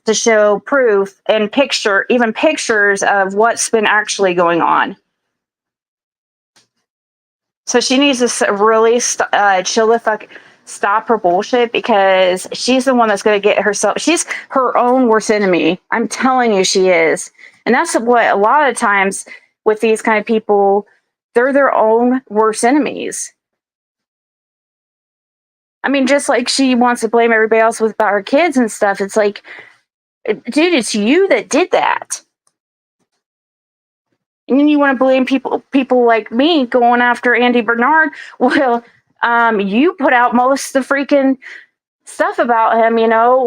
to show proof and even pictures of what's been actually going on. So she needs to really chill the fuck, stop her bullshit, because she's the one that's going to get herself. She's her own worst enemy. I'm telling you, she is. And that's what a lot of times with these kind of people, they're their own worst enemies. I mean, just like she wants to blame everybody else about her kids and stuff. It's like, dude, it's you that did that. And then you want to blame people like me going after Andy Bernard. Well, you put out most of the freaking stuff about him,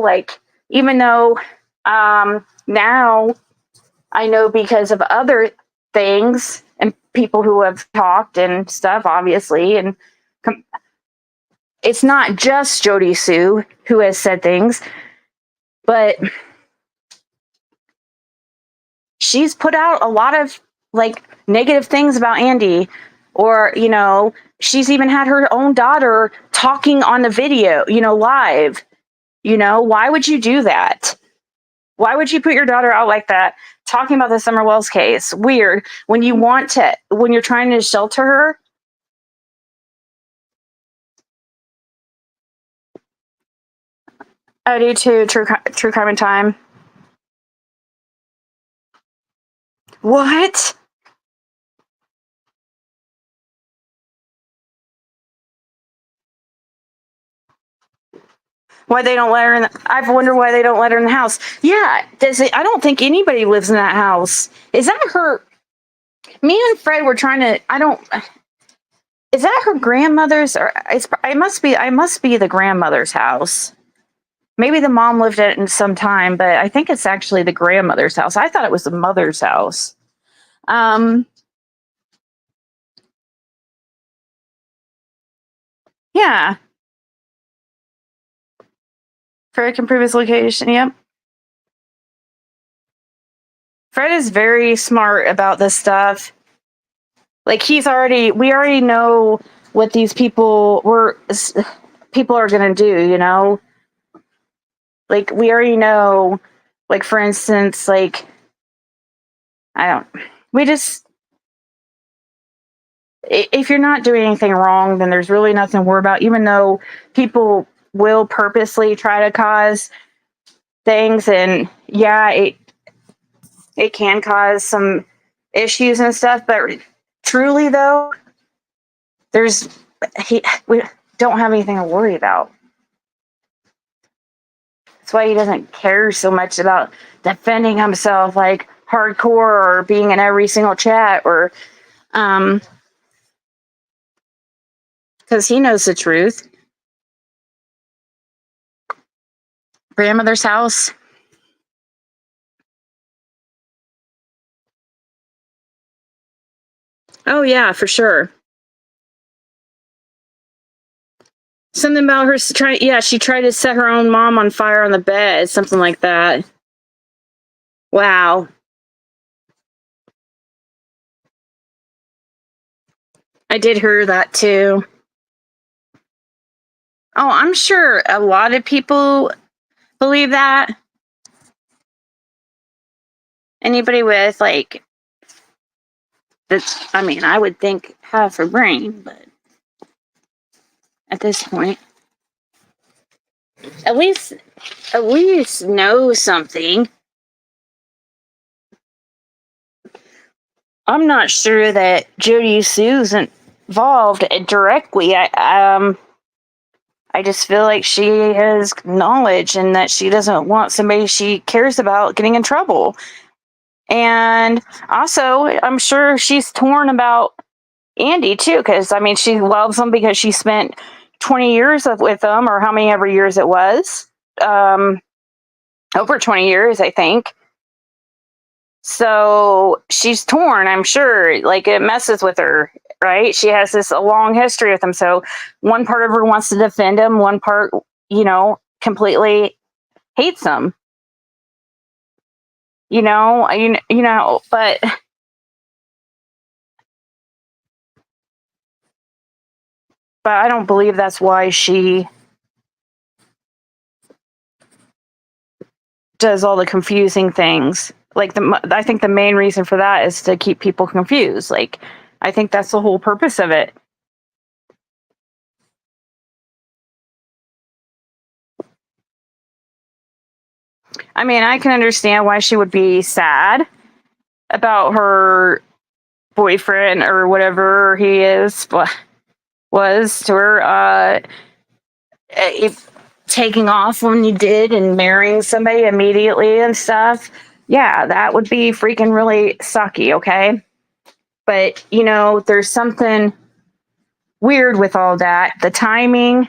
like, even though now I know because of other things and people who have talked and stuff, obviously, and it's not just Jody Sue who has said things, but she's put out a lot of like negative things about Andy, or she's even had her own daughter talking on the video, live. Why would you do that? Why would you put your daughter out like that, talking about the Summer Wells case? Weird. When you're trying to shelter her. I do too. True crime and time. What? Why they don't let her in? I've wondered why they don't let her in the house. Yeah, I don't think anybody lives in that house. Is that her? Me and Fred were trying to. I don't. Is that her grandmother's? Or I must be the grandmother's house. Maybe the mom lived in it in some time, but I think it's actually the grandmother's house. I thought it was the mother's house. Yeah. Fred can prove his location. Yep. Fred is very smart about this stuff. Like, we already know what these people are going to do, Like, we already know, like, for instance, like, if you're not doing anything wrong, then there's really nothing to worry about, even though people will purposely try to cause things. And yeah, it can cause some issues and stuff, but truly though, we don't have anything to worry about. That's why he doesn't care so much about defending himself like hardcore or being in every single chat, or because he knows the truth. Grandmother's house. Oh yeah, for sure. Something about her she tried to set her own mom on fire on the bed, something like that. Wow. I did hear that too. Oh, I'm sure a lot of people believe that. Anybody with like I mean, I would think half a brain, but at this point, at least know something. I'm not sure that Jody Sue's involved directly. I just feel like she has knowledge and that she doesn't want somebody she cares about getting in trouble. And also, I'm sure she's torn about Andy too, because I mean, she loves him because she spent 20 years with him, or how many ever years it was. Over 20 years, I think. So she's torn, I'm sure. Like, it messes with her, right? She has a long history with him. So one part of her wants to defend him, one part, completely hates him. but I don't believe that's why she does all the confusing things. Like I think the main reason for that is to keep people confused. Like, I think that's the whole purpose of it. I mean, I can understand why she would be sad about her boyfriend or whatever he was to her, if taking off when you did and marrying somebody immediately and stuff. Yeah, that would be freaking really sucky, okay? But, there's something weird with all that. The timing,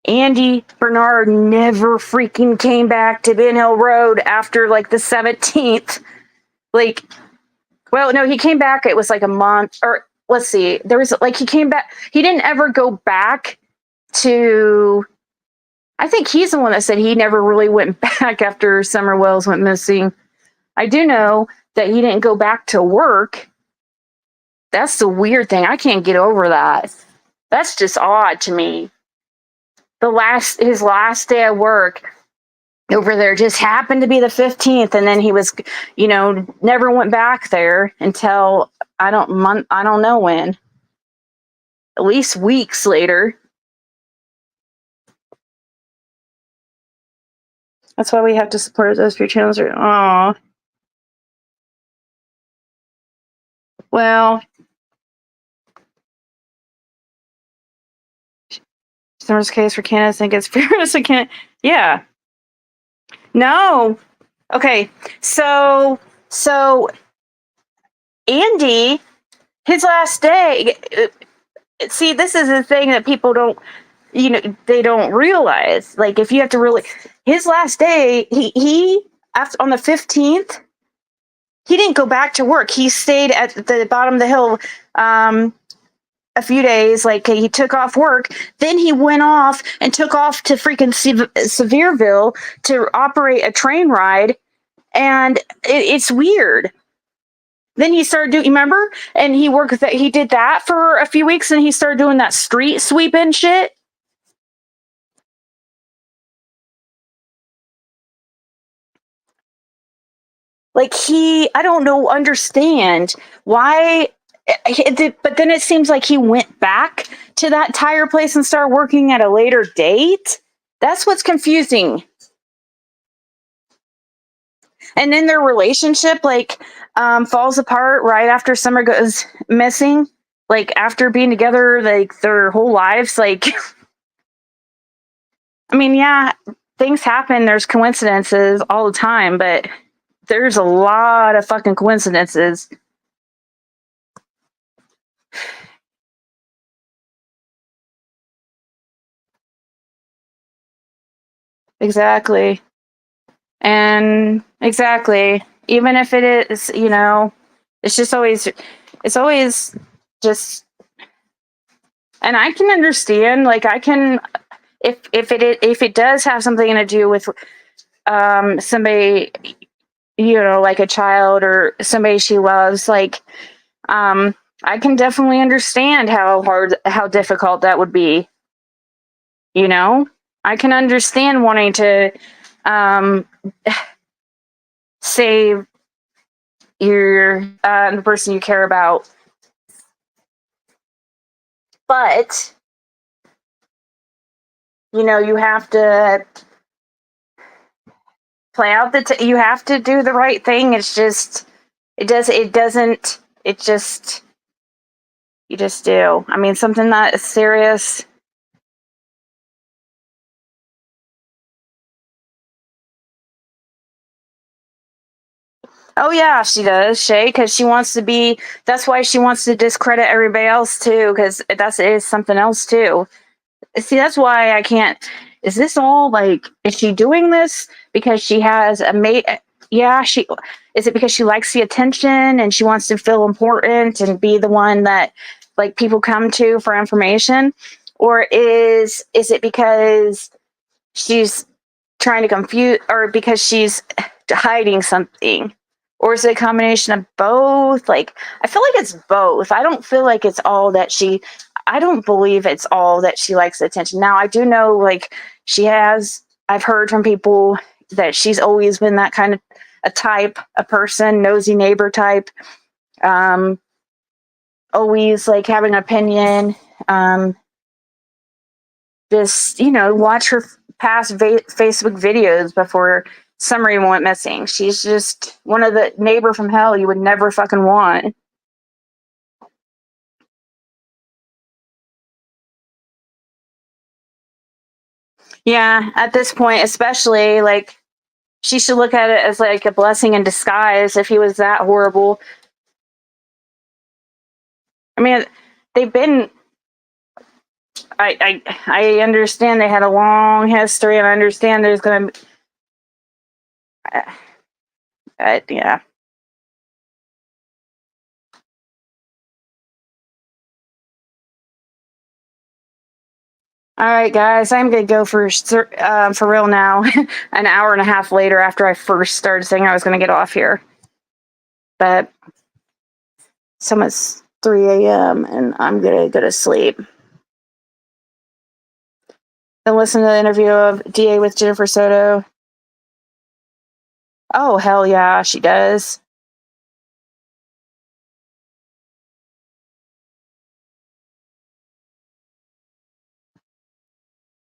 Andy Bernard never freaking came back to Ben Hill Road after like the 17th. Like, well, no, he came back. It was like a month, or let's see. There was like, he came back. He didn't ever go back to. I think he's the one that said he never really went back after Summer Wells went missing. I do know that he didn't go back to work. That's the weird thing. I can't get over that. That's just odd to me. His last day at work over there just happened to be the 15th, and then he was, never went back there until I don't know when. At least weeks later. That's why we have to support those few channels. Aw. Well, Summer's case for Candace think it's fairness. I can't. Yeah. No. Okay. So Andy, his last day. See, this is the thing that people don't. They don't realize. Like, if you have to really, his last day, he after on the 15th, he didn't go back to work. He stayed at the bottom of the hill. A few days, like he took off work, then he went off and took off to freaking Sevierville to operate a train ride, and it's weird. Then he started doing, remember? And he did that for a few weeks, and he started doing that street sweeping shit. Like I don't understand why. But then it seems like he went back to that tire place and started working at a later date. That's what's confusing. And then their relationship falls apart right after Summer goes missing. Like, after being together like their whole lives. Like, I mean, yeah, things happen. There's coincidences all the time, but there's a lot of fucking coincidences. Exactly. And exactly. Even if it is, it's always just, and I can understand, like, if it does have something to do with somebody, like a child or somebody she loves, like, I can definitely understand how difficult that would be. I can understand wanting to save the person you care about, but you have to play out you have to do the right thing. It's just you just do. I mean, something that is serious. Oh yeah, she does, Shay, because that's why she wants to discredit everybody else too, because that is something else too. See, that's why I can't. Is this all like? Is she doing this because she has a mate? Yeah, is it because she likes the attention and she wants to feel important and be the one that like people come to for information, or is it because she's trying to confuse, or because she's hiding something? Or is it a combination of both? Like, I feel like it's both. I don't feel like it's all that I don't believe it's all that she likes attention. Now, I do know, like, I've heard from people that she's always been that kind of a person, nosy neighbor type. Always, like, having an opinion. Just, watch her past Facebook videos before Summary went missing. She's just one of the neighbor from hell you would never fucking want. Yeah, at this point, especially, like, she should look at it as like a blessing in disguise if he was that horrible. I mean, they've been. I understand they had a long history, and I understand there's gonna. Yeah. All right, guys, I'm gonna go for real now. An hour and a half later, after I first started saying I was gonna get off here, but it's almost 3 a.m. and I'm gonna go to sleep. Then listen to the interview of DA with Jennifer Soto. Oh, hell yeah, she does.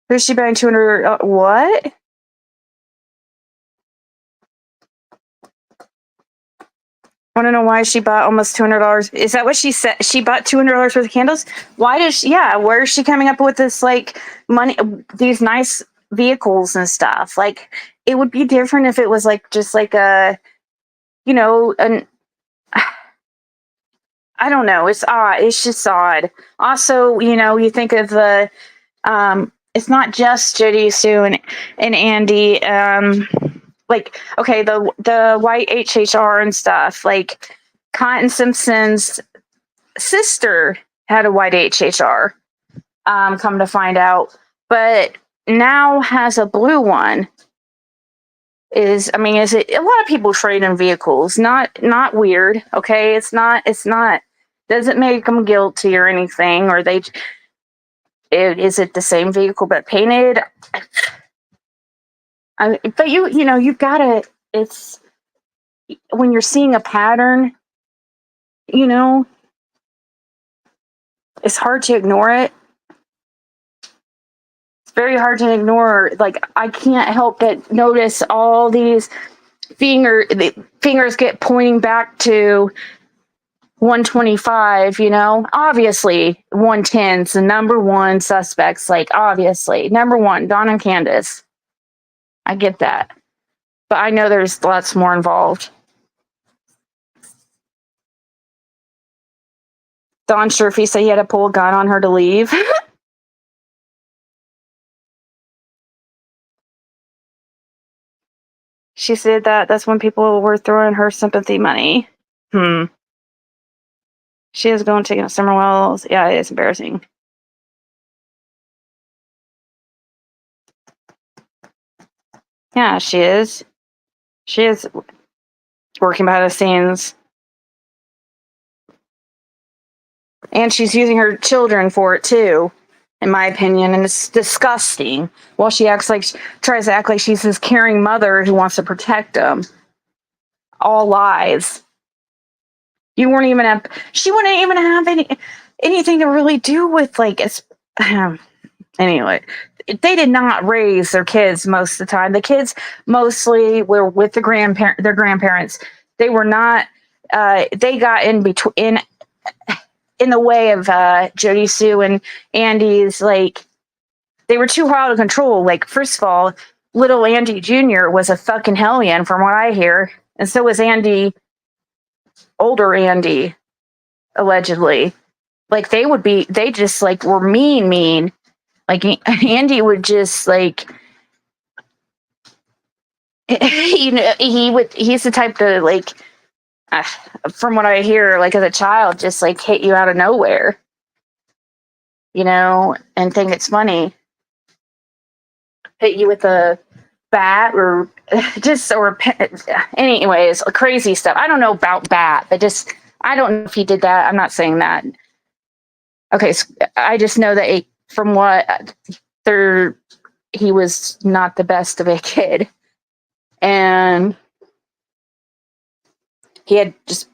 Who's she buying 200? What? Want to know why she bought almost $200? Is that what she said? She bought $200 worth of candles? Why does she? Yeah, where is she coming up with this, like, money, these nice vehicles and stuff? Like, it would be different if it was like just like a, an. I don't know. It's odd. It's just odd. Also, you think of the, it's not just Jody Sue and Andy. Like, okay, the white HHR and stuff. Like, Cotton Simpson's sister had a white HHR. Come to find out, but now has a blue one. Is it a lot of people trade in vehicles? Not weird. Okay, it's not doesn't make them guilty or anything, or is it the same vehicle but painted? But you've got to, it's when you're seeing a pattern, it's hard to ignore it. It's very hard to ignore. Like, I can't help but notice all these fingers get pointing back to 125, obviously 110's the number one suspects, like, obviously number one, Don and Candace. I get that, but I know there's lots more involved. Don Sherfy said he had to pull a gun on her to leave. She said that's when people were throwing her sympathy money. She is going to Summer Wells. Yeah, it's embarrassing. Yeah, she is. She is working behind the scenes. And she's using her children for it too, in my opinion, and it's disgusting. While she tries to act like she's this caring mother who wants to protect them. All lies. She wouldn't even have anything to really do with, like, anyway. They did not raise their kids most of the time. The kids mostly were with their grandparents. They were not. They got in between, in the way of Jody Sue and Andy's. Like, they were too hard to control. Like, first of all, little Andy Jr. was a fucking hellion, from what I hear, and so was Andy, older Andy, allegedly. Like, they just, like, were mean. Like, Andy would just, like, he's the type to, like, from what I hear, like, as a child, just, like, hit you out of nowhere, and think it's funny. Hit you with a bat or anyways, crazy stuff. I don't know about bat, but just, I don't know if he did that. I'm not saying that. Okay, so I just know that from what he was not the best of a kid. And he had just,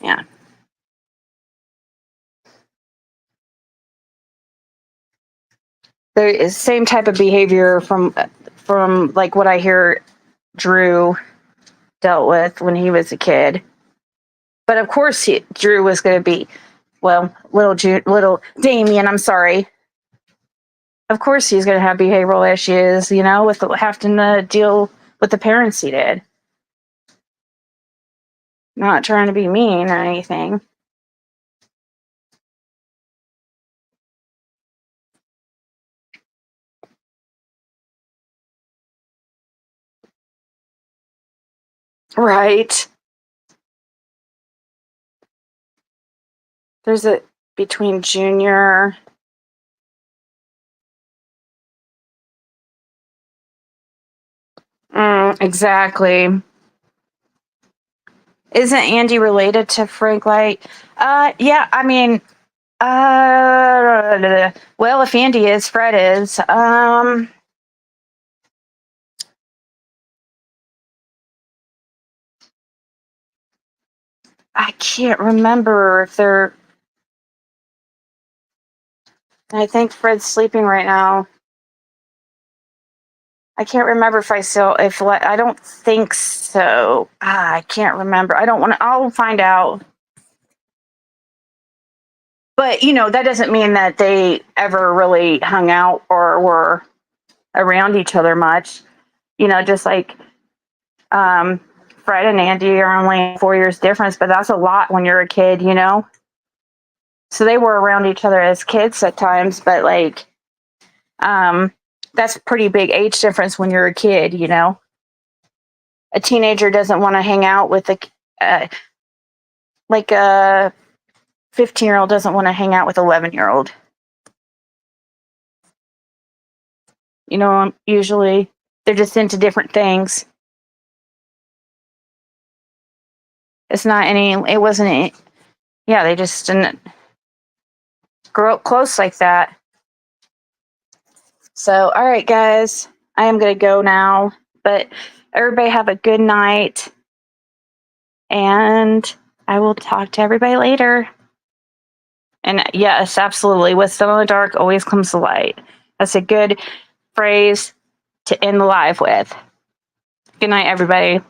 yeah. There is same type of behavior from like what I hear Drew dealt with when he was a kid. But of course, Drew was going to be, well, little Damien, I'm sorry. Of course, he's going to have behavioral issues, with having to deal with the parents he did. Not trying to be mean or anything. Right. There's a between Junior. Exactly. Isn't Andy related to Frank Light? Yeah, I mean, well, if Andy is, Fred is. I can't remember if they're. I think Fred's sleeping right now. I can't remember if I don't think so. I can't remember. I don't want to. I'll find out. But that doesn't mean that they ever really hung out or were around each other much. Just like Fred and Andy are only 4 years difference, but that's a lot when you're a kid. So they were around each other as kids at times, but like, that's a pretty big age difference when you're a kid. A teenager doesn't want to hang out with like a 15-year-old doesn't want to hang out with 11-year-old. Usually they're just into different things. It wasn't any, yeah, they just didn't grow up close like that. So, all right, guys, I am going to go now, but everybody have a good night, and I will talk to everybody later. And yes, absolutely, what's done in the dark always comes to light. That's a good phrase to end the live with. Good night, everybody.